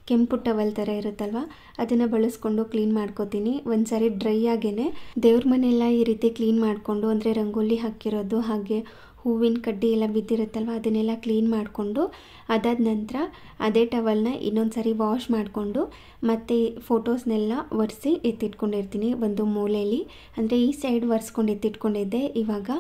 ಕೆಂಪು ಟವಲ್ ಥರ ಇರುತ್ತಲ್ವ ಅದನ್ನು ಬಳಸ್ಕೊಂಡು ಕ್ಲೀನ್ ಮಾಡ್ಕೋತೀನಿ. ಒಂದು ಸಾರಿ ಡ್ರೈ ಆಗೇ ದೇವ್ರ ಮನೆಯೆಲ್ಲ ಈ ರೀತಿ ಕ್ಲೀನ್ ಮಾಡಿಕೊಂಡು, ಅಂದರೆ ರಂಗೋಲಿ ಹಾಕಿರೋದು ಹಾಗೆ ಹೂವಿನ ಕಡ್ಡಿ ಎಲ್ಲ ಬಿದ್ದಿರುತ್ತಲ್ವ ಅದನ್ನೆಲ್ಲ ಕ್ಲೀನ್ ಮಾಡಿಕೊಂಡು ಅದಾದ ನಂತರ ಅದೇ ಟವಲ್ನ ಇನ್ನೊಂದು ಸಾರಿ ವಾಶ್ ಮಾಡಿಕೊಂಡು ಮತ್ತು ಫೋಟೋಸ್ನೆಲ್ಲ ಒರೆಸಿ ಎತ್ತಿಟ್ಕೊಂಡಿರ್ತೀನಿ ಒಂದು ಮೂಲೆಯಲ್ಲಿ. ಅಂದರೆ ಈ ಸೈಡ್ ಒರೆಸ್ಕೊಂಡು ಎತ್ತಿಟ್ಕೊಂಡಿದ್ದೆ. ಇವಾಗ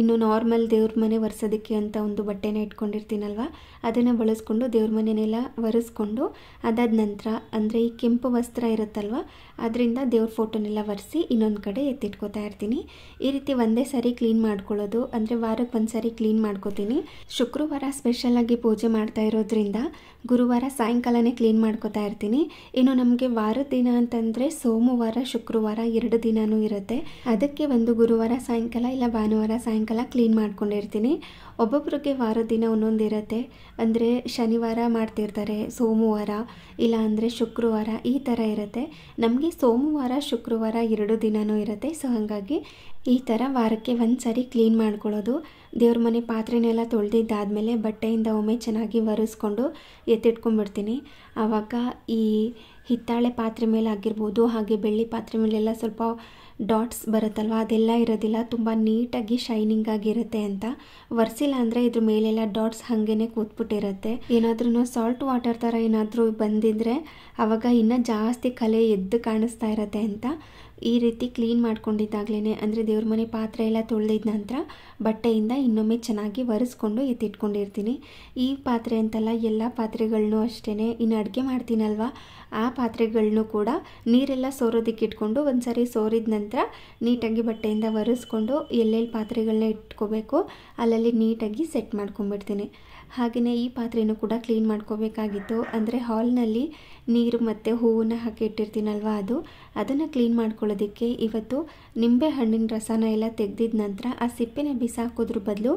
ಇನ್ನು ನಾರ್ಮಲ್ ದೇವ್ರ ಮನೆ ಒರೆಸೋದಕ್ಕೆ ಅಂತ ಒಂದು ಬಟ್ಟೆನ ಇಟ್ಕೊಂಡಿರ್ತೀನಲ್ವ ಅದನ್ನು ಬಳಸ್ಕೊಂಡು ದೇವ್ರ ಮನೆಯೆಲ್ಲ ಒರೆಸ್ಕೊಂಡು ಅದಾದ ನಂತರ ಅಂದರೆ ಈ ಕೆಂಪು ವಸ್ತ್ರ ಇರುತ್ತಲ್ವ ಅದರಿಂದ ದೇವ್ರ ಫೋಟೋನೆಲ್ಲ ಒರೆಸಿ ಇನ್ನೊಂದು ಕಡೆ ಎತ್ತಿಟ್ಕೋತಾ ಇರ್ತೀನಿ. ಈ ರೀತಿ ಒಂದೇ ಸಾರಿ ಕ್ಲೀನ್ ಮಾಡ್ಕೊಳ್ಳೋದು, ಅಂದರೆ ವಾರಕ್ಕೆ ಒಂದು ಸಾರಿ ಕ್ಲೀನ್ ಮಾಡ್ಕೋತೀನಿ. ಶುಕ್ರವಾರ ಸ್ಪೆಷಲಾಗಿ ಪೂಜೆ ಮಾಡ್ತಾ ಇರೋದ್ರಿಂದ ಗುರುವಾರ ಸಾಯಂಕಾಲನೇ ಕ್ಲೀನ್ ಮಾಡ್ಕೋತಾ ಇರ್ತೀನಿ. ಇನ್ನು ನಮಗೆ ವಾರದ ದಿನ ಅಂತಂದರೆ ಸೋಮವಾರ ಶುಕ್ರವಾರ 2 ದಿನವೂ ಇರುತ್ತೆ. ಅದಕ್ಕೆ ಒಂದು ಗುರುವಾರ ಸಾಯಂಕಾಲ ಇಲ್ಲ ಭಾನುವಾರ ಸಾಯಂಕಾಲ ಕ್ಲೀನ್ ಮಾಡ್ಕೊಂಡಿರ್ತೀನಿ. ಒಬ್ಬೊಬ್ರಿಗೆ ವಾರದ ದಿನ ಒಂದೊಂದು ಇರುತ್ತೆ. ಅಂದರೆ ಶನಿವಾರ ಮಾಡ್ತಿರ್ತಾರೆ, ಸೋಮವಾರ ಇಲ್ಲ ಅಂದರೆ ಶುಕ್ರವಾರ ಈ ಥರ ಇರುತ್ತೆ. ನಮಗೆ ಸೋಮವಾರ ಶುಕ್ರವಾರ 2 ದಿನವೂ ಇರುತ್ತೆ. ಸೊ ಹಾಗಾಗಿ ಈ ಥರ ವಾರಕ್ಕೆ ಒಂದು ಸಾರಿ ಕ್ಲೀನ್ ಮಾಡ್ಕೊಳ್ಳೋದು. ದೇವ್ರ ಮನೆ ಪಾತ್ರೆನೆಲ್ಲ ತೊಳೆದಿದ್ದಾದಮೇಲೆ ಬಟ್ಟೆಯಿಂದ ಒಮ್ಮೆ ಚೆನ್ನಾಗಿ ಒರೆಸ್ಕೊಂಡು ಎತ್ತಿಟ್ಕೊಂಡ್ಬಿಡ್ತೀನಿ. ಆವಾಗ ಈ ಹಿತ್ತಾಳೆ ಪಾತ್ರೆ ಮೇಲೆ ಆಗಿರ್ಬೋದು ಹಾಗೆ ಬೆಳ್ಳಿ ಪಾತ್ರೆ ಮೇಲೆಲ್ಲ ಸ್ವಲ್ಪ ಡಾಟ್ಸ್ ಬರುತ್ತಲ್ವ ಅದೆಲ್ಲ ಇರೋದಿಲ್ಲ, ತುಂಬ ನೀಟಾಗಿ ಶೈನಿಂಗ್ ಆಗಿರುತ್ತೆ ಅಂತ. ಒರೆಸಿಲ್ಲ ಅಂದರೆ ಇದ್ರ ಮೇಲೆಲ್ಲ ಡಾಟ್ಸ್ ಹಾಗೇ ಕೂತ್ಬಿಟ್ಟಿರುತ್ತೆ. ಏನಾದ್ರೂ ಸಾಲ್ಟ್ ವಾಟರ್ ಥರ ಏನಾದರೂ ಬಂದಿದ್ರೆ ಆವಾಗ ಇನ್ನೂ ಜಾಸ್ತಿ ಕಲೆ ಎದ್ದು ಕಾಣಿಸ್ತಾ ಇರುತ್ತೆ ಅಂತ ಈ ರೀತಿ ಕ್ಲೀನ್ ಮಾಡ್ಕೊಂಡಿದ್ದಾಗಲೇ, ಅಂದರೆ ದೇವ್ರ ಮನೆ ಪಾತ್ರೆ ಎಲ್ಲ ತೊಳೆದಿದ ನಂತರ ಬಟ್ಟೆಯಿಂದ ಇನ್ನೊಮ್ಮೆ ಚೆನ್ನಾಗಿ ಒರೆಸ್ಕೊಂಡು ಎತ್ತಿಟ್ಕೊಂಡಿರ್ತೀನಿ. ಈ ಪಾತ್ರೆ ಅಂತಲ್ಲ, ಎಲ್ಲ ಪಾತ್ರೆಗಳನ್ನೂ ಅಷ್ಟೇ. ಇನ್ನು ಅಡುಗೆ ಮಾಡ್ತೀನಲ್ವ ಆ ಪಾತ್ರೆಗಳನ್ನೂ ಕೂಡ ನೀರೆಲ್ಲ ಸೋರೋದಕ್ಕೆ ಇಟ್ಕೊಂಡು ಒಂದು ಸಾರಿ ಸೋರಿದ ನಂತರ ನೀಟಾಗಿ ಬಟ್ಟೆಯಿಂದ ಒರೆಸ್ಕೊಂಡು ಎಲ್ಲೆಲ್ಲಿ ಪಾತ್ರೆಗಳನ್ನ ಇಟ್ಕೋಬೇಕು ಅಲ್ಲಲ್ಲಿ ನೀಟಾಗಿ ಸೆಟ್ ಮಾಡ್ಕೊಂಡ್ಬಿಡ್ತೀನಿ. ಹಾಗೆಯೇ ಈ ಪಾತ್ರೆನೂ ಕೂಡ ಕ್ಲೀನ್ ಮಾಡ್ಕೋಬೇಕಾಗಿತ್ತು. ಅಂದರೆ ಹಾಲ್ನಲ್ಲಿ ನೀರು ಮತ್ತು ಹೂವನ್ನ ಹಾಕಿ ಇಟ್ಟಿರ್ತೀನಲ್ವ ಅದನ್ನು ಕ್ಲೀನ್ ಮಾಡ್ಕೊಳ್ಳೋದಕ್ಕೆ ಇವತ್ತು ನಿಂಬೆ ಹಣ್ಣಿನ ರಸನ ಎಲ್ಲ ತೆಗೆದಿದ ನಂತರ ಆ ಸಿಪ್ಪೆನ ಬಿಸಾಕೋದ್ರ ಬದಲು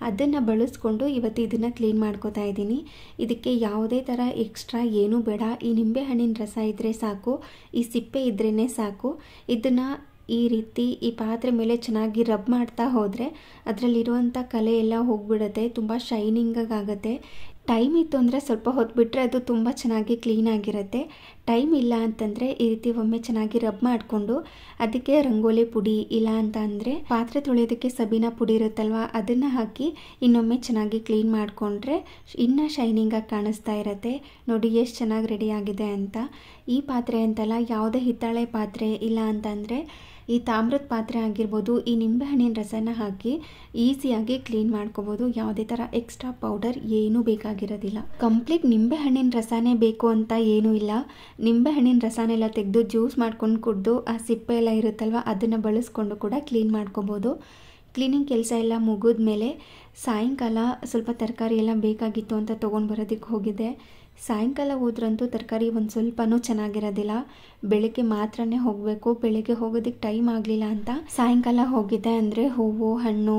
ಅದನ್ನು ಬಳಸ್ಕೊಂಡು ಇವತ್ತು ಇದನ್ನು ಕ್ಲೀನ್ ಮಾಡ್ಕೋತಾ ಇದ್ದೀನಿ. ಇದಕ್ಕೆ ಯಾವುದೇ ಥರ ಎಕ್ಸ್ಟ್ರಾ ಏನೂ ಬೇಡ. ಈ ನಿಂಬೆ ಹಣ್ಣಿನ ರಸ ಇದ್ದರೆ ಸಾಕು, ಈ ಸಿಪ್ಪೆ ಇದ್ರೇ ಸಾಕು. ಇದನ್ನು ಈ ರೀತಿ ಈ ಪಾತ್ರೆ ಮೇಲೆ ಚೆನ್ನಾಗಿ ರಬ್ ಮಾಡ್ತಾ ಹೋದರೆ ಅದರಲ್ಲಿರುವಂಥ ಕಲೆ ಎಲ್ಲ ಹೋಗಿಬಿಡುತ್ತೆ, ತುಂಬ ಶೈನಿಂಗಾಗಿ ಆಗುತ್ತೆ. ಟೈಮ್ ಇತ್ತು ಅಂದರೆ ಸ್ವಲ್ಪ ಹೊತ್ತು ಬಿಟ್ಟರೆ ಅದು ತುಂಬ ಚೆನ್ನಾಗಿ ಕ್ಲೀನಾಗಿರುತ್ತೆ. ಟೈಮ್ ಇಲ್ಲ ಅಂತಂದರೆ ಈ ರೀತಿ ಒಮ್ಮೆ ಚೆನ್ನಾಗಿ ರಬ್ ಮಾಡಿಕೊಂಡು ಅದಕ್ಕೆ ರಂಗೋಲಿ ಪುಡಿ ಇಲ್ಲ ಅಂತ ಅಂದರೆ ಪಾತ್ರೆ ತೊಳೆಯೋದಕ್ಕೆ ಸಬೀನಾ ಪುಡಿ ಇರುತ್ತಲ್ವ ಅದನ್ನು ಹಾಕಿ ಇನ್ನೊಮ್ಮೆ ಚೆನ್ನಾಗಿ ಕ್ಲೀನ್ ಮಾಡಿಕೊಂಡ್ರೆ ಇನ್ನೂ ಶೈನಿಂಗಾಗಿ ಕಾಣಿಸ್ತಾ ಇರುತ್ತೆ. ನೋಡಿ ಎಷ್ಟು ಚೆನ್ನಾಗಿ ರೆಡಿ ಆಗಿದೆ ಅಂತ. ಈ ಪಾತ್ರೆ ಅಂತಲ್ಲ, ಯಾವುದೇ ಹಿತ್ತಾಳೆ ಪಾತ್ರೆ ಇಲ್ಲ ಅಂತಂದರೆ ಈ ತಾಮ್ರದ ಪಾತ್ರೆ ಆಗಿರ್ಬೋದು, ಈ ನಿಂಬೆಹಣ್ಣಿನ ರಸನ ಹಾಕಿ ಈಸಿಯಾಗಿ ಕ್ಲೀನ್ ಮಾಡ್ಕೋಬೋದು. ಯಾವುದೇ ಥರ ಎಕ್ಸ್ಟ್ರಾ ಪೌಡರ್ ಏನೂ ಬೇಕಾಗಿರೋದಿಲ್ಲ. ಕಂಪ್ಲೀಟ್ ನಿಂಬೆಹಣ್ಣಿನ ರಸನೇ ಬೇಕು ಅಂತ ಏನೂ ಇಲ್ಲ. ನಿಂಬೆಹಣ್ಣಿನ ರಸನೆಲ್ಲ ತೆಗೆದು ಜ್ಯೂಸ್ ಮಾಡ್ಕೊಂಡು ಕುಡಿದು ಆ ಸಿಪ್ಪೆ ಎಲ್ಲ ಇರುತ್ತಲ್ವ ಅದನ್ನು ಬಳಸ್ಕೊಂಡು ಕೂಡ ಕ್ಲೀನ್ ಮಾಡ್ಕೋಬೋದು. ಕ್ಲೀನಿಂಗ್ ಕೆಲಸ ಎಲ್ಲ ಮುಗಿದ ಮೇಲೆ ಸಾಯಂಕಾಲ ಸ್ವಲ್ಪ ತರಕಾರಿ ಎಲ್ಲ ಬೇಕಾಗಿತ್ತು ಅಂತ ತೊಗೊಂಡು ಬರೋದಕ್ಕೆ ಹೋಗಿದ್ದೆ. ಸಾಯಂಕಾಲ ಹೋದ್ರಂತೂ ತರಕಾರಿ ಒಂದು ಸ್ವಲ್ಪನೂ ಚೆನ್ನಾಗಿರೋದಿಲ್ಲ. ಬೆಳಗ್ಗೆ ಮಾತ್ರನೇ ಹೋಗಬೇಕು. ಬೆಳಗ್ಗೆ ಹೋಗೋದಕ್ಕೆ ಟೈಮ್ ಆಗಲಿಲ್ಲ ಅಂತ ಸಾಯಂಕಾಲ ಹೋಗಿದ್ದೆ. ಅಂದರೆ ಹೂವು ಹಣ್ಣು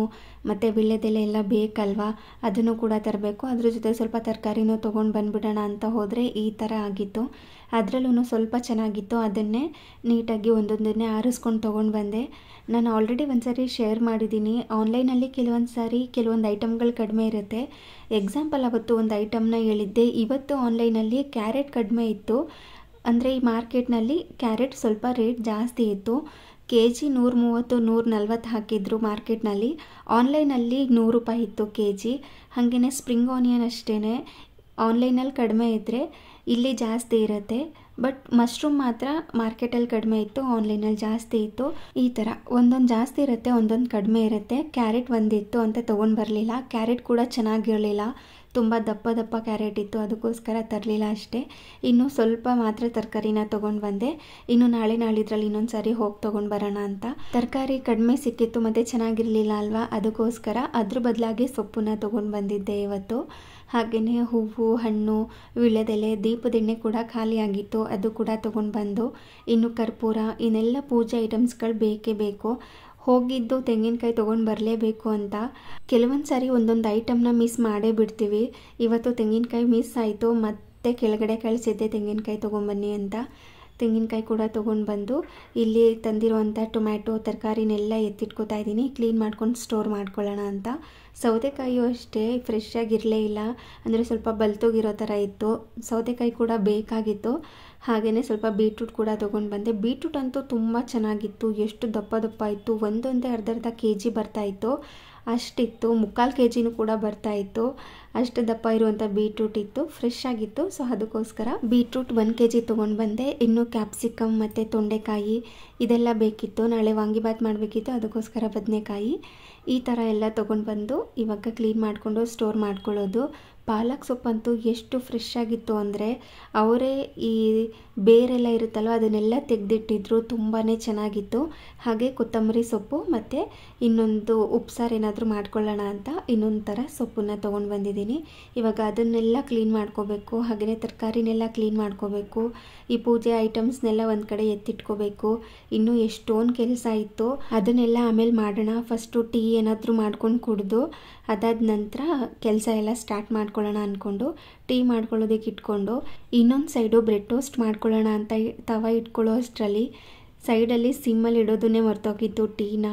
ಮತ್ತು ವೀಳ್ಯದೆಲೆ ಎಲ್ಲ ಬೇಕಲ್ವಾ, ಅದನ್ನು ಕೂಡ ತರಬೇಕು. ಅದ್ರ ಜೊತೆ ಸ್ವಲ್ಪ ತರಕಾರಿನೂ ತೊಗೊಂಡು ಬಂದುಬಿಡೋಣ ಅಂತ ಹೋದರೆ ಈ ಥರ ಆಗಿತ್ತು. ಅದರಲ್ಲೂ ಸ್ವಲ್ಪ ಚೆನ್ನಾಗಿತ್ತು. ಅದನ್ನೇ ನೀಟಾಗಿ ಒಂದೊಂದನ್ನೇ ಆರಿಸ್ಕೊಂಡು ತೊಗೊಂಡು ಬಂದೆ. ನಾನು ಆಲ್ರೆಡಿ ಒಂದು ಸಾರಿ ಶೇರ್ ಮಾಡಿದ್ದೀನಿ. ಆನ್ಲೈನಲ್ಲಿ ಕೆಲವೊಂದು ಸಾರಿ ಕೆಲವೊಂದು ಐಟಮ್ಗಳು ಕಡಿಮೆ ಇರುತ್ತೆ. ಎಕ್ಸಾಂಪಲ್ ಅವತ್ತು ಒಂದು ಐಟಮ್ನ ಹೇಳಿದ್ದೆ. ಇವತ್ತು ಆನ್ಲೈನಲ್ಲಿ ಕ್ಯಾರೆಟ್ ಕಡಿಮೆ ಇತ್ತು. ಅಂದರೆ ಈ ಮಾರ್ಕೆಟ್ನಲ್ಲಿ ಕ್ಯಾರೆಟ್ ಸ್ವಲ್ಪ ರೇಟ್ ಜಾಸ್ತಿ ಇತ್ತು. ಕೆ ಜಿ 130 140 ಹಾಕಿದ್ರು ಮಾರ್ಕೆಟ್ನಲ್ಲಿ. ಆನ್ಲೈನಲ್ಲಿ 100 ರೂಪಾಯಿ ಇತ್ತು ಕೆ ಜಿ. ಹಾಗೆಯೇ ಸ್ಪ್ರಿಂಗ್ ಆನಿಯನ್ ಅಷ್ಟೇ, ಆನ್ಲೈನಲ್ಲಿ ಕಡಿಮೆ ಇದ್ದರೆ ಇಲ್ಲಿ ಜಾಸ್ತಿ ಇರುತ್ತೆ. ಬಟ್ ಮಶ್ರೂಮ್ ಮಾತ್ರ ಮಾರ್ಕೆಟಲ್ಲಿ ಕಡಿಮೆ ಇತ್ತು, ಆನ್ಲೈನಲ್ಲಿ ಜಾಸ್ತಿ ಇತ್ತು. ಈ ಥರ ಒಂದೊಂದು ಜಾಸ್ತಿ ಇರುತ್ತೆ, ಒಂದೊಂದು ಕಡಿಮೆ ಇರುತ್ತೆ. ಕ್ಯಾರೆಟ್ ಒಂದಿತ್ತು ಅಂತ ತೊಗೊಂಡು ಬರಲಿಲ್ಲ. ಕ್ಯಾರೆಟ್ ಕೂಡ ಚೆನ್ನಾಗಿರಲಿಲ್ಲ, ತುಂಬ ದಪ್ಪ ದಪ್ಪ ಕ್ಯಾರೆಟ್ ಇತ್ತು, ಅದಕ್ಕೋಸ್ಕರ ತರಲಿಲ್ಲ ಅಷ್ಟೇ. ಇನ್ನು ಸ್ವಲ್ಪ ಮಾತ್ರ ತರಕಾರಿನ ತೊಗೊಂಡು ಬಂದೆ. ಇನ್ನು ನಾಳೆ ನಾಳಿದ್ರಲ್ಲಿ ಇನ್ನೊಂದು ಸಾರಿ ಹೋಗಿ ತೊಗೊಂಡು ಬರೋಣ ಅಂತ. ತರಕಾರಿ ಕಡಿಮೆ ಸಿಕ್ಕಿತ್ತು ಮತ್ತು ಚೆನ್ನಾಗಿರಲಿಲ್ಲ ಅಲ್ವಾ, ಅದಕ್ಕೋಸ್ಕರ ಅದ್ರ ಬದಲಾಗಿ ಸೊಪ್ಪನ್ನ ತೊಗೊಂಡು ಬಂದಿದ್ದೆ ಇವತ್ತು. ಹಾಗೆಯೇ ಹೂವು, ಹಣ್ಣು, ವೀಳ್ಯದೆಲೆ, ದೀಪದೆಣ್ಣೆ ಕೂಡ ಖಾಲಿಯಾಗಿತ್ತು, ಅದು ಕೂಡ ತೊಗೊಂಡು ಬಂದು. ಇನ್ನು ಕರ್ಪೂರ, ಇನ್ನೆಲ್ಲ ಪೂಜೆ ಐಟಮ್ಸ್ಗಳು ಬೇಕೇ ಬೇಕು. ಹೋಗಿದ್ದು ತೆಂಗಿನಕಾಯಿ ತೊಗೊಂಡು ಬರಲೇಬೇಕು ಅಂತ. ಕೆಲವೊಂದು ಸಾರಿ ಒಂದೊಂದು ಐಟಮ್ನ ಮಿಸ್ ಮಾಡೇ ಬಿಡ್ತೀವಿ. ಇವತ್ತು ತೆಂಗಿನಕಾಯಿ ಮಿಸ್ ಆಯಿತು, ಮತ್ತೆ ಕೆಳಗಡೆ ಕಳಿಸಿದ್ದೆ ತೆಂಗಿನಕಾಯಿ ತೊಗೊಂಬನ್ನಿ ಅಂತ. ತೆಂಗಿನಕಾಯಿ ಕೂಡ ತೊಗೊಂಡು ಬಂದು ಇಲ್ಲಿ ತಂದಿರುವಂಥ ಟೊಮ್ಯಾಟೊ ತರಕಾರಿನೆಲ್ಲ ಎತ್ತಿಟ್ಕೋತಾ ಇದ್ದೀನಿ, ಕ್ಲೀನ್ ಮಾಡ್ಕೊಂಡು ಸ್ಟೋರ್ ಮಾಡ್ಕೊಳ್ಳೋಣ ಅಂತ. ಸೌತೆಕಾಯಿಯು ಅಷ್ಟೇ ಫ್ರೆಶ್ ಆಗಿರಲೇ ಇಲ್ಲ, ಅಂದರೆ ಸ್ವಲ್ಪ ಬಲ್ತೋಗಿರೋ ಥರ ಇತ್ತು. ಸೌತೆಕಾಯಿ ಕೂಡ ಬೇಕಾಗಿತ್ತು. ಹಾಗೆಯೇ ಸ್ವಲ್ಪ ಬೀಟ್ರೂಟ್ ಕೂಡ ತೊಗೊಂಡು ಬಂದೆ. ಬೀಟ್ರೂಟ್ ಅಂತೂ ತುಂಬ ಚೆನ್ನಾಗಿತ್ತು, ಎಷ್ಟು ದಪ್ಪ ದಪ್ಪ ಇತ್ತು. ಒಂದೊಂದೇ ಅರ್ಧ ಕೆ ಜಿ ಬರ್ತಾಯಿತ್ತು, ಅಷ್ಟಿತ್ತು. 3/4 ಕೆ ಜಿನೂ ಕೂಡ ಬರ್ತಾಯಿತ್ತು, ಅಷ್ಟು ದಪ್ಪ ಇರುವಂಥ ಬೀಟ್ರೂಟ್ ಇತ್ತು, ಫ್ರೆಶ್ ಆಗಿತ್ತು. ಸೊ ಅದಕ್ಕೋಸ್ಕರ ಬೀಟ್ರೂಟ್ 1 ಕೆ ಜಿ ತೊಗೊಂಡು ಬಂದೆ. ಇನ್ನು ಕ್ಯಾಪ್ಸಿಕಮ್ ಮತ್ತು ತೊಂಡೆಕಾಯಿ ಇದೆಲ್ಲ ಬೇಕಿತ್ತು, ನಾಳೆ ವಾಂಗಿಬಾತ್ ಮಾಡಬೇಕಿತ್ತು, ಅದಕ್ಕೋಸ್ಕರ ಬದನೆಕಾಯಿ ಈ ಥರ ಎಲ್ಲ ತೊಗೊಂಡು ಬಂದು ಇವಾಗ ಕ್ಲೀನ್ ಮಾಡಿಕೊಂಡು ಸ್ಟೋರ್ ಮಾಡ್ಕೊಳ್ಳೋದು. ಪಾಲಕ್ ಸೊಪ್ಪಂತೂ ಎಷ್ಟು ಫ್ರೆಶ್ ಆಗಿತ್ತು ಅಂದರೆ, ಅವರೇ ಈ ಬೇರೆಲ್ಲ ಇರುತ್ತಲ್ವ ಅದನ್ನೆಲ್ಲ ತೆಗೆದಿಟ್ಟಿದ್ರು, ತುಂಬಾ ಚೆನ್ನಾಗಿತ್ತು. ಹಾಗೆ ಕೊತ್ತಂಬರಿ ಸೊಪ್ಪು ಮತ್ತು ಇನ್ನೊಂದು ಉಪ್ಸಾರು ಏನಾದರೂ ಮಾಡ್ಕೊಳ್ಳೋಣ ಅಂತ ಇನ್ನೊಂದು ಥರ ಸೊಪ್ಪನ್ನು ತೊಗೊಂಡು ಬಂದಿದ್ದೀನಿ. ಇವಾಗ ಅದನ್ನೆಲ್ಲ ಕ್ಲೀನ್ ಮಾಡ್ಕೋಬೇಕು. ಹಾಗೆಯೇ ತರಕಾರಿನೆಲ್ಲ ಕ್ಲೀನ್ ಮಾಡ್ಕೋಬೇಕು. ಈ ಪೂಜೆ ಐಟಮ್ಸ್ನೆಲ್ಲ ಒಂದು ಕಡೆ ಎತ್ತಿಟ್ಕೋಬೇಕು. ಇನ್ನೂ ಎಷ್ಟೊಂದು ಕೆಲಸ ಇತ್ತು, ಅದನ್ನೆಲ್ಲ ಆಮೇಲೆ ಮಾಡೋಣ. ಫಸ್ಟು ಟೀ ಏನಾದರೂ ಮಾಡ್ಕೊಂಡು ಕುಡಿದು ಅದಾದ ನಂತರ ಕೆಲಸ ಎಲ್ಲ ಸ್ಟಾರ್ಟ್ ಮಾಡ್ಕೊಳ್ಳೋಣ ಅಂದ್ಕೊಂಡು ಟೀ ಮಾಡ್ಕೊಳ್ಳೋದಕ್ಕೆ ಇಟ್ಕೊಂಡು, ಇನ್ನೊಂದು ಸೈಡು ಬ್ರೆಡ್ ಟೋಸ್ಟ್ ಮಾಡ್ಕೊಳ್ಳೋಣ ಅಂತ ತವ ಇಟ್ಕೊಳ್ಳೋ ಅಷ್ಟರಲ್ಲಿ ಸೈಡಲ್ಲಿ ಸಿಮ್ಮಲ್ಲಿ ಇಡೋದನ್ನೇ ಮರ್ತೋಗಿತ್ತು. ಟೀನ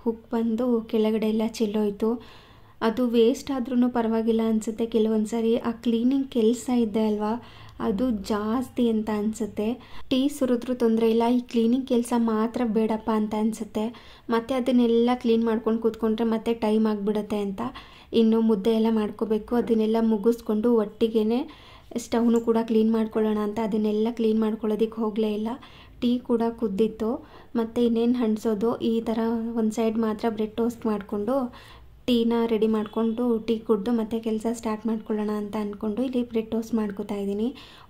ಹುಕ್ ಬಂದು ಕೆಳಗಡೆ ಎಲ್ಲ ಚೆಲ್ಲೋಯ್ತು. ಅದು ವೇಸ್ಟ್ ಆದ್ರೂ ಪರವಾಗಿಲ್ಲ ಅನಿಸುತ್ತೆ. ಕೆಲವೊಂದು ಸಾರಿ ಆ ಕ್ಲೀನಿಂಗ್ ಕೆಲಸ ಇದೆ ಅಲ್ವಾ, ಅದು ಜಾಸ್ತಿ ಅಂತ ಅನಿಸುತ್ತೆ. ಟೀ ಸುರಿದ್ರೂ ತೊಂದರೆ ಇಲ್ಲ, ಈ ಕ್ಲೀನಿಂಗ್ ಕೆಲಸ ಮಾತ್ರ ಬೇಡಪ್ಪ ಅಂತ ಅನಿಸುತ್ತೆ. ಮತ್ತು ಅದನ್ನೆಲ್ಲ ಕ್ಲೀನ್ ಮಾಡ್ಕೊಂಡು ಕೂತ್ಕೊಂಡ್ರೆ ಮತ್ತೆ ಟೈಮ್ ಆಗಿಬಿಡುತ್ತೆ ಅಂತ. ಇನ್ನು ಮುದ್ದೆ ಎಲ್ಲ ಮಾಡ್ಕೋಬೇಕು. ಅದನ್ನೆಲ್ಲ ಮುಗಿಸ್ಕೊಂಡು ಒಟ್ಟಿಗೆ ಸ್ಟವ್ನು ಕೂಡ ಕ್ಲೀನ್ ಮಾಡ್ಕೊಳ್ಳೋಣ ಅಂತ ಅದನ್ನೆಲ್ಲ ಕ್ಲೀನ್ ಮಾಡ್ಕೊಳ್ಳೋದಕ್ಕೆ ಹೋಗಲೇ ಇಲ್ಲ. ಟೀ ಕೂಡ ಕುದ್ದಿತ್ತು. ಮತ್ತು ಇನ್ನೇನು ಹಣ್ಸೋದು, ಈ ಥರ ಒಂದು ಸೈಡ್ ಮಾತ್ರ ಬ್ರೆಡ್ ಟೋಸ್ಟ್ ಮಾಡಿಕೊಂಡು ಟೀನ ರೆಡಿ ಮಾಡಿಕೊಂಡು ಟೀ ಕುಡಿದು ಮತ್ತೆ ಕೆಲಸ ಸ್ಟಾರ್ಟ್ ಮಾಡ್ಕೊಳ್ಳೋಣ ಅಂತ ಅಂದ್ಕೊಂಡು ಇಲ್ಲಿ ಬ್ರೆಡ್ ಟೋಸ್ಟ್ ಮಾಡ್ಕೋತಾ ಇದ್ದೀನಿ.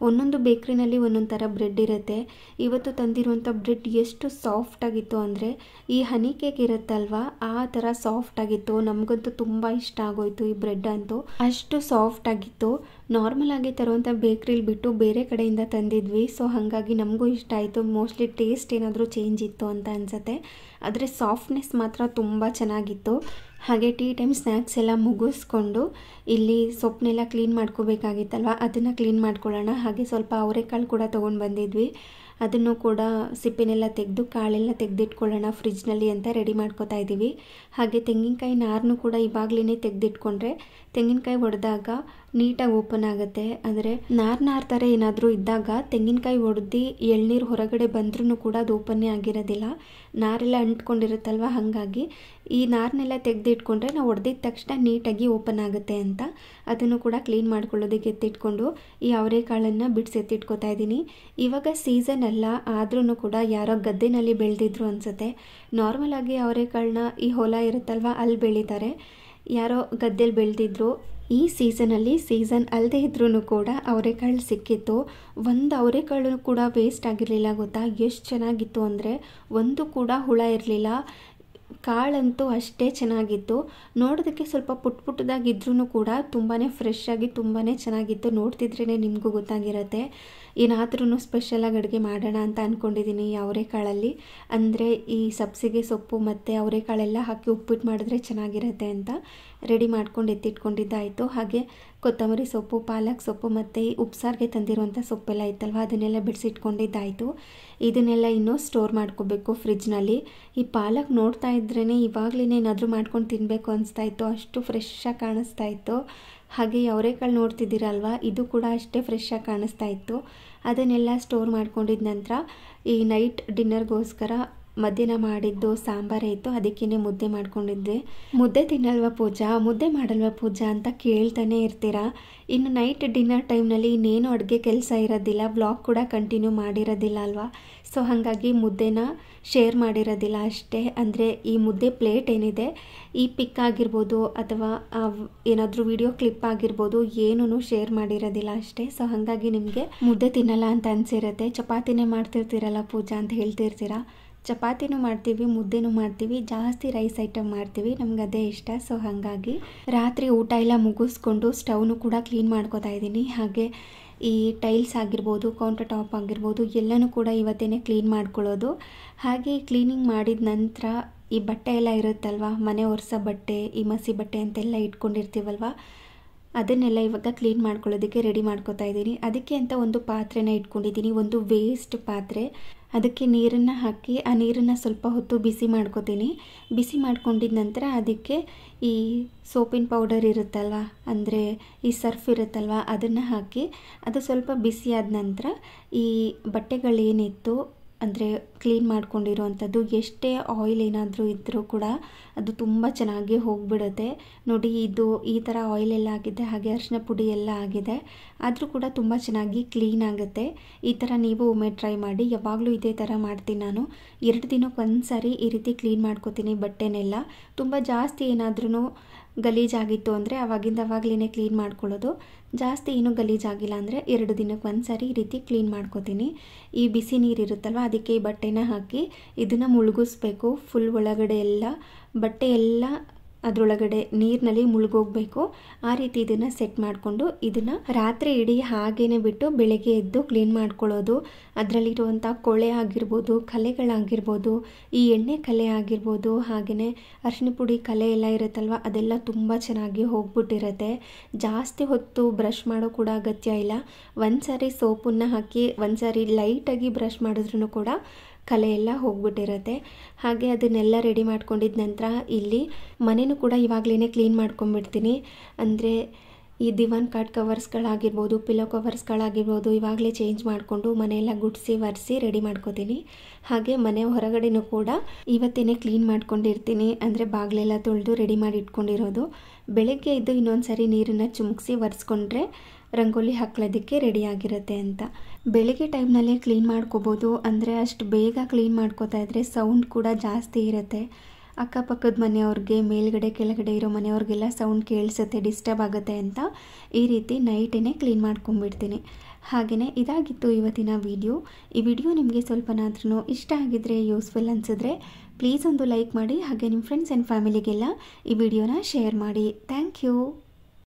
ಒಂದೊಂದು ಬೇಕ್ರಿನಲ್ಲಿ ಒಂದೊಂದು ಥರ ಬ್ರೆಡ್ ಇರುತ್ತೆ. ಇವತ್ತು ತಂದಿರುವಂಥ ಬ್ರೆಡ್ ಎಷ್ಟು ಸಾಫ್ಟಾಗಿತ್ತು ಅಂದರೆ, ಈ ಹನಿ ಕೇಕ್ ಇರುತ್ತಲ್ವ ಆ ಥರ ಸಾಫ್ಟಾಗಿತ್ತು. ನಮಗಂತೂ ತುಂಬ ಇಷ್ಟ ಆಗೋಯ್ತು ಈ ಬ್ರೆಡ್ ಅಂತೂ, ಅಷ್ಟು ಸಾಫ್ಟಾಗಿತ್ತು. ನಾರ್ಮಲಾಗಿ ತರುವಂಥ ಬೇಕ್ರಿಲಿ ಬಿಟ್ಟು ಬೇರೆ ಕಡೆಯಿಂದ ತಂದಿದ್ವಿ. ಸೊ ಹಾಗಾಗಿ ನಮಗೂ ಇಷ್ಟ ಆಯಿತು. ಮೋಸ್ಟ್ಲಿ ಟೇಸ್ಟ್ ಏನಾದರೂ ಚೇಂಜ್ ಇತ್ತು ಅಂತ ಅನಿಸುತ್ತೆ, ಆದರೆ ಸಾಫ್ಟ್ನೆಸ್ ಮಾತ್ರ ತುಂಬ ಚೆನ್ನಾಗಿತ್ತು. ಹಾಗೆ ಟೀ ಟೈಮ್ ಸ್ನ್ಯಾಕ್ಸ್ ಎಲ್ಲ ಮುಗಿಸ್ಕೊಂಡು ಇಲ್ಲಿ ಸೊಪ್ಪನ್ನೆಲ್ಲ ಕ್ಲೀನ್ ಮಾಡ್ಕೋಬೇಕಾಗಿತ್ತಲ್ವ, ಅದನ್ನು ಕ್ಲೀನ್ ಮಾಡ್ಕೊಳ್ಳೋಣ. ಹಾಗೆ ಸ್ವಲ್ಪ ಅವರೆಕಾಳು ಕೂಡ ತೊಗೊಂಡು ಬಂದಿದ್ವಿ, ಅದನ್ನು ಕೂಡ ಸಿಪ್ಪೆನೆಲ್ಲ ತೆಗೆದು ಕಾಳೆಲ್ಲ ತೆಗೆದಿಟ್ಕೊಳ್ಳೋಣ ಫ್ರಿಜ್ನಲ್ಲಿ ಅಂತ ರೆಡಿ ಮಾಡ್ಕೋತಾ ಇದ್ದೀವಿ. ಹಾಗೆ ತೆಂಗಿನಕಾಯಿ ನಾರನ್ನು ಕೂಡ ಇವಾಗಲೇ ತೆಗೆದಿಟ್ಕೊಂಡ್ರೆ ತೆಂಗಿನಕಾಯಿ ಒಡೆದಾಗ ನೀಟಾಗಿ ಓಪನ್ ಆಗುತ್ತೆ. ಅಂದರೆ ನಾರು ಥರ ಏನಾದರೂ ಇದ್ದಾಗ ತೆಂಗಿನಕಾಯಿ ಒಡೆದು ಎಳ್ನೀರು ಹೊರಗಡೆ ಬಂದ್ರೂ ಕೂಡ ಅದು ಓಪನ್ನೇ ಆಗಿರೋದಿಲ್ಲ, ನಾರೆಲ್ಲ ಅಂಟ್ಕೊಂಡಿರುತ್ತಲ್ವ. ಹಾಗಾಗಿ ಈ ನಾರನ್ನೆಲ್ಲ ತೆಗೆದಿಟ್ಕೊಂಡ್ರೆ ನಾವು ಒಡೆದಿದ್ದ ತಕ್ಷಣ ನೀಟಾಗಿ ಓಪನ್ ಆಗುತ್ತೆ ಅಂತ ಅದನ್ನು ಕೂಡ ಕ್ಲೀನ್ ಮಾಡ್ಕೊಳ್ಳೋದಕ್ಕೆ ಎತ್ತಿಟ್ಕೊಂಡು ಈ ಅವರೆಕಾಳನ್ನು ಬಿಡಿಸಿ ಎತ್ತಿಟ್ಕೋತಾ ಇದ್ದೀನಿ. ಇವಾಗ ಸೀಸನ್ ಅಲ್ಲ, ಆದ್ರೂ ಕೂಡ ಯಾರೋ ಗದ್ದೆನಲ್ಲಿ ಬೆಳೆದಿದ್ರು ಅನಿಸುತ್ತೆ. ನಾರ್ಮಲಾಗಿ ಅವರೆಕಾಳನ್ನ ಈ ಹೊಲ ಇರುತ್ತಲ್ವ ಅಲ್ಲಿ ಬೆಳೀತಾರೆ, ಯಾರೋ ಗದ್ದೆಯಲ್ಲಿ ಬೆಳೆದಿದ್ರು. ಈ ಸೀಸನಲ್ಲಿ ಸೀಸನ್ ಅಲ್ಲದೆ ಇದ್ರೂ ಕೂಡ ಅವರೆಕಾಳು ಸಿಕ್ಕಿತ್ತು. ಒಂದು ಅವರೆಕಾಳು ಕೂಡ ವೇಸ್ಟ್ ಆಗಿರಲಿಲ್ಲ ಗೊತ್ತಾ, ಎಷ್ಟು ಚೆನ್ನಾಗಿತ್ತು ಅಂದರೆ ಒಂದು ಕೂಡ ಹುಳ ಇರಲಿಲ್ಲ. ಕಾಳಂತೂ ಅಷ್ಟೇ ಚೆನ್ನಾಗಿತ್ತು. ನೋಡೋದಕ್ಕೆ ಸ್ವಲ್ಪ ಪುಟ್ಟ ಪುಟ್ಟದಾಗಿದ್ರೂ ಕೂಡ ತುಂಬಾ ಫ್ರೆಶ್ ಆಗಿ ತುಂಬಾ ಚೆನ್ನಾಗಿತ್ತು. ನೋಡ್ತಿದ್ರೇ ನಿಮಗೂ ಗೊತ್ತಾಗಿರುತ್ತೆ. ಏನಾದ್ರೂ ಸ್ಪೆಷಲಾಗಿ ಅಡುಗೆ ಮಾಡೋಣ ಅಂತ ಅಂದ್ಕೊಂಡಿದ್ದೀನಿ ಅವರೆಕಾಳಲ್ಲಿ. ಅಂದರೆ ಈ ಸಬ್ಸಿಗೆ ಸೊಪ್ಪು ಮತ್ತು ಅವರೆಕಾಳೆಲ್ಲ ಹಾಕಿ ಉಪ್ಪಿಟ್ಟು ಮಾಡಿದ್ರೆ ಚೆನ್ನಾಗಿರುತ್ತೆ ಅಂತ ರೆಡಿ ಮಾಡ್ಕೊಂಡು ಎತ್ತಿಟ್ಕೊಂಡಿದ್ದಾಯಿತು. ಹಾಗೆ ಕೊತ್ತಂಬರಿ ಸೊಪ್ಪು, ಪಾಲಕ್ ಸೊಪ್ಪು ಮತ್ತು ಉಪ್ಸಾರಿಗೆ ತಂದಿರುವಂಥ ಸೊಪ್ಪೆಲ್ಲ ಇತ್ತಲ್ವ ಅದನ್ನೆಲ್ಲ ಬಿಡಿಸಿಟ್ಕೊಂಡಿದ್ದಾಯಿತು. ಇದನ್ನೆಲ್ಲ ಇನ್ನೂ ಸ್ಟೋರ್ ಮಾಡ್ಕೋಬೇಕು ಫ್ರಿಜ್ನಲ್ಲಿ. ಈ ಪಾಲಕ್ ನೋಡ್ತಾ ಇದ್ರೇ ಇವಾಗಲೇ ಏನಾದರೂ ಮಾಡ್ಕೊಂಡು ತಿನ್ನಬೇಕು ಅನಿಸ್ತಾ ಇತ್ತು, ಅಷ್ಟು ಫ್ರೆಶ್ಶಾಗಿ ಕಾಣಿಸ್ತಾ ಇತ್ತು. ಹಾಗೆ ಅವರೆಕಾಳು ನೋಡ್ತಿದ್ದೀರಲ್ವ, ಇದು ಕೂಡ ಅಷ್ಟೇ ಫ್ರೆಶ್ಶಾಗಿ ಕಾಣಿಸ್ತಾ ಇತ್ತು. ಅದನ್ನೆಲ್ಲ ಸ್ಟೋರ್ ಮಾಡ್ಕೊಂಡಿದ್ದ ನಂತರ ಈ ನೈಟ್ ಡಿನ್ನರ್ಗೋಸ್ಕರ ಮಧ್ಯಾಹ್ನ ಮಾಡಿದ್ದು ಸಾಂಬಾರೇ ಇತ್ತು, ಅದಕ್ಕೇ ಮುದ್ದೆ ಮಾಡ್ಕೊಂಡಿದ್ದೆ. ಮುದ್ದೆ ತಿನ್ನಲ್ವ ಪೂಜಾ, ಮುದ್ದೆ ಮಾಡಲ್ವ ಪೂಜಾ ಅಂತ ಕೇಳ್ತಾನೆ ಇರ್ತೀರಾ. ಇನ್ನು ನೈಟ್ ಡಿನ್ನರ್ ಟೈಮ್ನಲ್ಲಿ ಇನ್ನೇನು ಅಡುಗೆ ಕೆಲಸ ಇರೋದಿಲ್ಲ, ಬ್ಲಾಗ್ ಕೂಡ ಕಂಟಿನ್ಯೂ ಮಾಡಿರೋದಿಲ್ಲ ಅಲ್ವಾ. ಸೊ ಹಾಗಾಗಿ ಮುದ್ದೆನ ಶೇರ್ ಮಾಡಿರೋದಿಲ್ಲ ಅಷ್ಟೇ. ಅಂದರೆ ಈ ಮುದ್ದೆ ಪ್ಲೇಟ್ ಏನಿದೆ, ಈ ಪಿಕ್ ಆಗಿರ್ಬೋದು ಅಥವಾ ಏನಾದರೂ ವಿಡಿಯೋ ಕ್ಲಿಪ್ ಆಗಿರ್ಬೋದು, ಏನೂ ಶೇರ್ ಮಾಡಿರೋದಿಲ್ಲ ಅಷ್ಟೇ. ಸೊ ಹಾಗಾಗಿ ನಿಮಗೆ ಮುದ್ದೆ ತಿನ್ನಲ್ಲ ಅಂತ ಅನಿಸಿರುತ್ತೆ. ಚಪಾತಿನೇ ಮಾಡ್ತಿರ್ತೀರಲ್ಲ ಪೂಜಾ ಅಂತ ಹೇಳ್ತಿರ್ತೀರಾ. ಚಪಾತಿನೂ ಮಾಡ್ತೀವಿ, ಮುದ್ದೆನೂ ಮಾಡ್ತೀವಿ, ಜಾಸ್ತಿ ರೈಸ್ ಐಟಮ್ ಮಾಡ್ತೀವಿ, ನಮ್ಗೆ ಅದೇ ಇಷ್ಟ. ಸೊ ಹಾಗಾಗಿ ರಾತ್ರಿ ಊಟ ಎಲ್ಲ ಮುಗಿಸ್ಕೊಂಡು ಸ್ಟವ್ನು ಕೂಡ ಕ್ಲೀನ್ ಮಾಡ್ಕೋತಾ ಇದ್ದೀನಿ. ಹಾಗೆ ಈ ಟೈಲ್ಸ್ ಆಗಿರ್ಬೋದು, ಕೌಂಟರ್ ಟಾಪ್ ಆಗಿರ್ಬೋದು ಎಲ್ಲನೂ ಕೂಡ ಇವತ್ತೇ ಕ್ಲೀನ್ ಮಾಡ್ಕೊಳ್ಳೋದು. ಹಾಗೆ ಕ್ಲೀನಿಂಗ್ ಮಾಡಿದ ನಂತರ ಈ ಬಟ್ಟೆ ಎಲ್ಲ ಇರುತ್ತಲ್ವ, ಮನೆ ಒರೆಸೋ ಬಟ್ಟೆ, ಈ ಮಸಿ ಬಟ್ಟೆ ಅಂತೆಲ್ಲ ಇಟ್ಕೊಂಡಿರ್ತೀವಲ್ವ, ಅದನ್ನೆಲ್ಲ ಇವಾಗ ಕ್ಲೀನ್ ಮಾಡ್ಕೊಳ್ಳೋದಕ್ಕೆ ರೆಡಿ ಮಾಡ್ಕೋತಾ ಇದ್ದೀನಿ. ಅದಕ್ಕೆ ಅಂತ ಒಂದು ಪಾತ್ರೆನ ಇಟ್ಕೊಂಡಿದ್ದೀನಿ, ಒಂದು ವೇಸ್ಟ್ ಪಾತ್ರೆ. ಅದಕ್ಕೆ ನೀರನ್ನು ಹಾಕಿ ಆ ನೀರನ್ನು ಸ್ವಲ್ಪ ಹೊತ್ತು ಬಿಸಿ ಮಾಡ್ಕೋತೀನಿ. ಬಿಸಿ ಮಾಡ್ಕೊಂಡಿದ ನಂತರ ಅದಕ್ಕೆ ಈ ಸೋಪಿನ ಪೌಡರ್ ಇರುತ್ತಲ್ವ, ಅಂದರೆ ಈ ಸರ್ಫ್ ಇರುತ್ತಲ್ವ, ಅದನ್ನು ಹಾಕಿ ಅದು ಸ್ವಲ್ಪ ಬಿಸಿ ಆದ ನಂತರ ಈ ಬಟ್ಟೆಗಳೇನಿತ್ತು ಅಂದರೆ ಕ್ಲೀನ್ ಮಾಡ್ಕೊಂಡಿರೋವಂಥದ್ದು, ಎಷ್ಟೇ ಆಯಿಲ್ ಏನಾದರೂ ಇದ್ದರೂ ಕೂಡ ಅದು ತುಂಬ ಚೆನ್ನಾಗಿ ಹೋಗಿಬಿಡುತ್ತೆ. ನೋಡಿ, ಇದು ಈ ಥರ ಆಯಿಲ್ ಎಲ್ಲ ಆಗಿದೆ, ಹಾಗೆ ಅರಿಶಿನ ಪುಡಿ ಎಲ್ಲ ಆಗಿದೆ, ಆದರೂ ಕೂಡ ತುಂಬ ಚೆನ್ನಾಗಿ ಕ್ಲೀನ್ ಆಗುತ್ತೆ. ಈ ಥರ ನೀವು ಒಮ್ಮೆ ಟ್ರೈ ಮಾಡಿ. ಯಾವಾಗಲೂ ಇದೇ ಥರ ಮಾಡ್ತೀನಿ ನಾನು. 2 ದಿನಕ್ಕೆ ಒಂದು ಸಾರಿ ಈ ರೀತಿ ಕ್ಲೀನ್ ಮಾಡ್ಕೋತೀನಿ ಬಟ್ಟೆನೆಲ್ಲ. ತುಂಬ ಜಾಸ್ತಿ ಏನಾದ್ರೂ ಗಲೀಜಾಗಿತ್ತು ಅಂದರೆ ಅವಾಗಲೇ ಕ್ಲೀನ್ ಮಾಡ್ಕೊಳ್ಳೋದು. ಜಾಸ್ತಿ ಏನೂ ಗಲೀಜಾಗಿಲ್ಲ ಅಂದರೆ 2 ದಿನಕ್ಕೆ ಒಂದು ಸಾರಿ ಈ ರೀತಿ ಕ್ಲೀನ್ ಮಾಡ್ಕೋತೀನಿ. ಈ ಬಿಸಿ ನೀರು ಇರುತ್ತಲ್ವ, ಅದಕ್ಕೆ ಈ ಬಟ್ಟೆನ ಹಾಕಿ ಇದನ್ನು ಮುಳುಗಿಸ್ಬೇಕು. ಫುಲ್ ಒಳಗಡೆ ಎಲ್ಲ ಬಟ್ಟೆ ಎಲ್ಲ ಅದರೊಳಗಡೆ ನೀರಿನಲ್ಲಿ ಮುಳುಗೋಗಬೇಕು. ಆ ರೀತಿ ಇದನ್ನು ಸೆಟ್ ಮಾಡಿಕೊಂಡು ಇದನ್ನು ರಾತ್ರಿ ಇಡೀ ಹಾಗೇ ಬಿಟ್ಟು ಬೆಳಗ್ಗೆ ಎದ್ದು ಕ್ಲೀನ್ ಮಾಡ್ಕೊಳ್ಳೋದು. ಅದರಲ್ಲಿರುವಂಥ ಕೊಳೆ ಆಗಿರ್ಬೋದು, ಕಲೆಗಳಾಗಿರ್ಬೋದು, ಈ ಎಣ್ಣೆ ಕಲೆ ಆಗಿರ್ಬೋದು, ಹಾಗೆಯೇ ಅರಿಶಿನ ಪುಡಿ ಕಲೆ ಎಲ್ಲ ಇರುತ್ತಲ್ವ, ಅದೆಲ್ಲ ತುಂಬ ಚೆನ್ನಾಗಿ ಹೋಗ್ಬಿಟ್ಟಿರುತ್ತೆ. ಜಾಸ್ತಿ ಹೊತ್ತು ಬ್ರಷ್ ಮಾಡೋ ಕೂಡ ಅಗತ್ಯ ಇಲ್ಲ. ಒಂದು ಸಾರಿ ಸೋಪನ್ನು ಹಾಕಿ ಒಂದು ಸಾರಿ ಲೈಟಾಗಿ ಬ್ರಷ್ ಮಾಡಿದ್ರೂ ಕೂಡ ಕಲೆ ಎಲ್ಲ ಹೋಗ್ಬಿಟ್ಟಿರುತ್ತೆ. ಹಾಗೆ ಅದನ್ನೆಲ್ಲ ರೆಡಿ ಮಾಡ್ಕೊಂಡಿದ್ದ ನಂತರ ಇಲ್ಲಿ ಮನೆಯೂ ಕೂಡ ಇವಾಗಲೇ ಕ್ಲೀನ್ ಮಾಡ್ಕೊಂಡ್ಬಿಡ್ತೀನಿ. ಅಂದರೆ ಈ ದಿವಾನ್ ಕಾಟ್ ಕವರ್ಸ್ಗಳಾಗಿರ್ಬೋದು, ಪಿಲ್ಲೋ ಕವರ್ಸ್ಗಳಾಗಿರ್ಬೋದು ಇವಾಗಲೇ ಚೇಂಜ್ ಮಾಡಿಕೊಂಡು ಮನೆಯೆಲ್ಲ ಗುಡಿಸಿ ಒರೆಸಿ ರೆಡಿ ಮಾಡ್ಕೋತೀನಿ. ಹಾಗೆ ಮನೆ ಹೊರಗಡೆನೂ ಕೂಡ ಇವತ್ತೇ ಕ್ಲೀನ್ ಮಾಡ್ಕೊಂಡಿರ್ತೀನಿ. ಅಂದರೆ ಬಾಗಿಲೆಲ್ಲ ತೊಳೆದು ರೆಡಿ ಮಾಡಿ ಇಟ್ಕೊಂಡಿರೋದು. ಬೆಳಗ್ಗೆ ಎದ್ದು ಇನ್ನೊಂದು ಸಾರಿ ನೀರನ್ನು ಚಿಮುಕಿಸಿ ಒರೆಸ್ಕೊಂಡ್ರೆ ರಂಗೋಲಿ ಹಾಕ್ಲೋದಕ್ಕೆ ರೆಡಿಯಾಗಿರುತ್ತೆ ಅಂತ. ಬೆಳಗ್ಗೆ ಟೈಮ್ನಲ್ಲೇ ಕ್ಲೀನ್ ಮಾಡ್ಕೋಬೋದು. ಅಂದರೆ ಅಷ್ಟು ಬೇಗ ಕ್ಲೀನ್ ಮಾಡ್ಕೋತಾ ಇದ್ದರೆ ಸೌಂಡ್ ಕೂಡ ಜಾಸ್ತಿ ಇರುತ್ತೆ. ಅಕ್ಕಪಕ್ಕದ ಮನೆಯವ್ರಿಗೆ, ಮೇಲ್ಗಡೆ ಕೆಳಗಡೆ ಇರೋ ಮನೆಯವ್ರಿಗೆಲ್ಲ ಸೌಂಡ್ ಕೇಳಿಸುತ್ತೆ, ಡಿಸ್ಟರ್ಬ್ ಆಗುತ್ತೆ ಅಂತ ಈ ರೀತಿ ನೈಟೇ ಕ್ಲೀನ್ ಮಾಡ್ಕೊಂಡ್ಬಿಡ್ತೀನಿ. ಹಾಗೆಯೇ ಇದಾಗಿತ್ತು ಇವತ್ತಿನ ವಿಡಿಯೋ. ಈ ವಿಡಿಯೋ ನಿಮಗೆ ಸ್ವಲ್ಪನಾದ್ರೂ ಇಷ್ಟ ಆಗಿದ್ರೆ, ಯೂಸ್ಫುಲ್ ಅನಿಸಿದ್ರೆ ಪ್ಲೀಸ್ ಒಂದು ಲೈಕ್ ಮಾಡಿ. ಹಾಗೆ ನಿಮ್ಮ ಫ್ರೆಂಡ್ಸ್ ಆ್ಯಂಡ್ ಫ್ಯಾಮಿಲಿಗೆಲ್ಲ ಈ ವಿಡಿಯೋನ ಶೇರ್ ಮಾಡಿ. Thank you.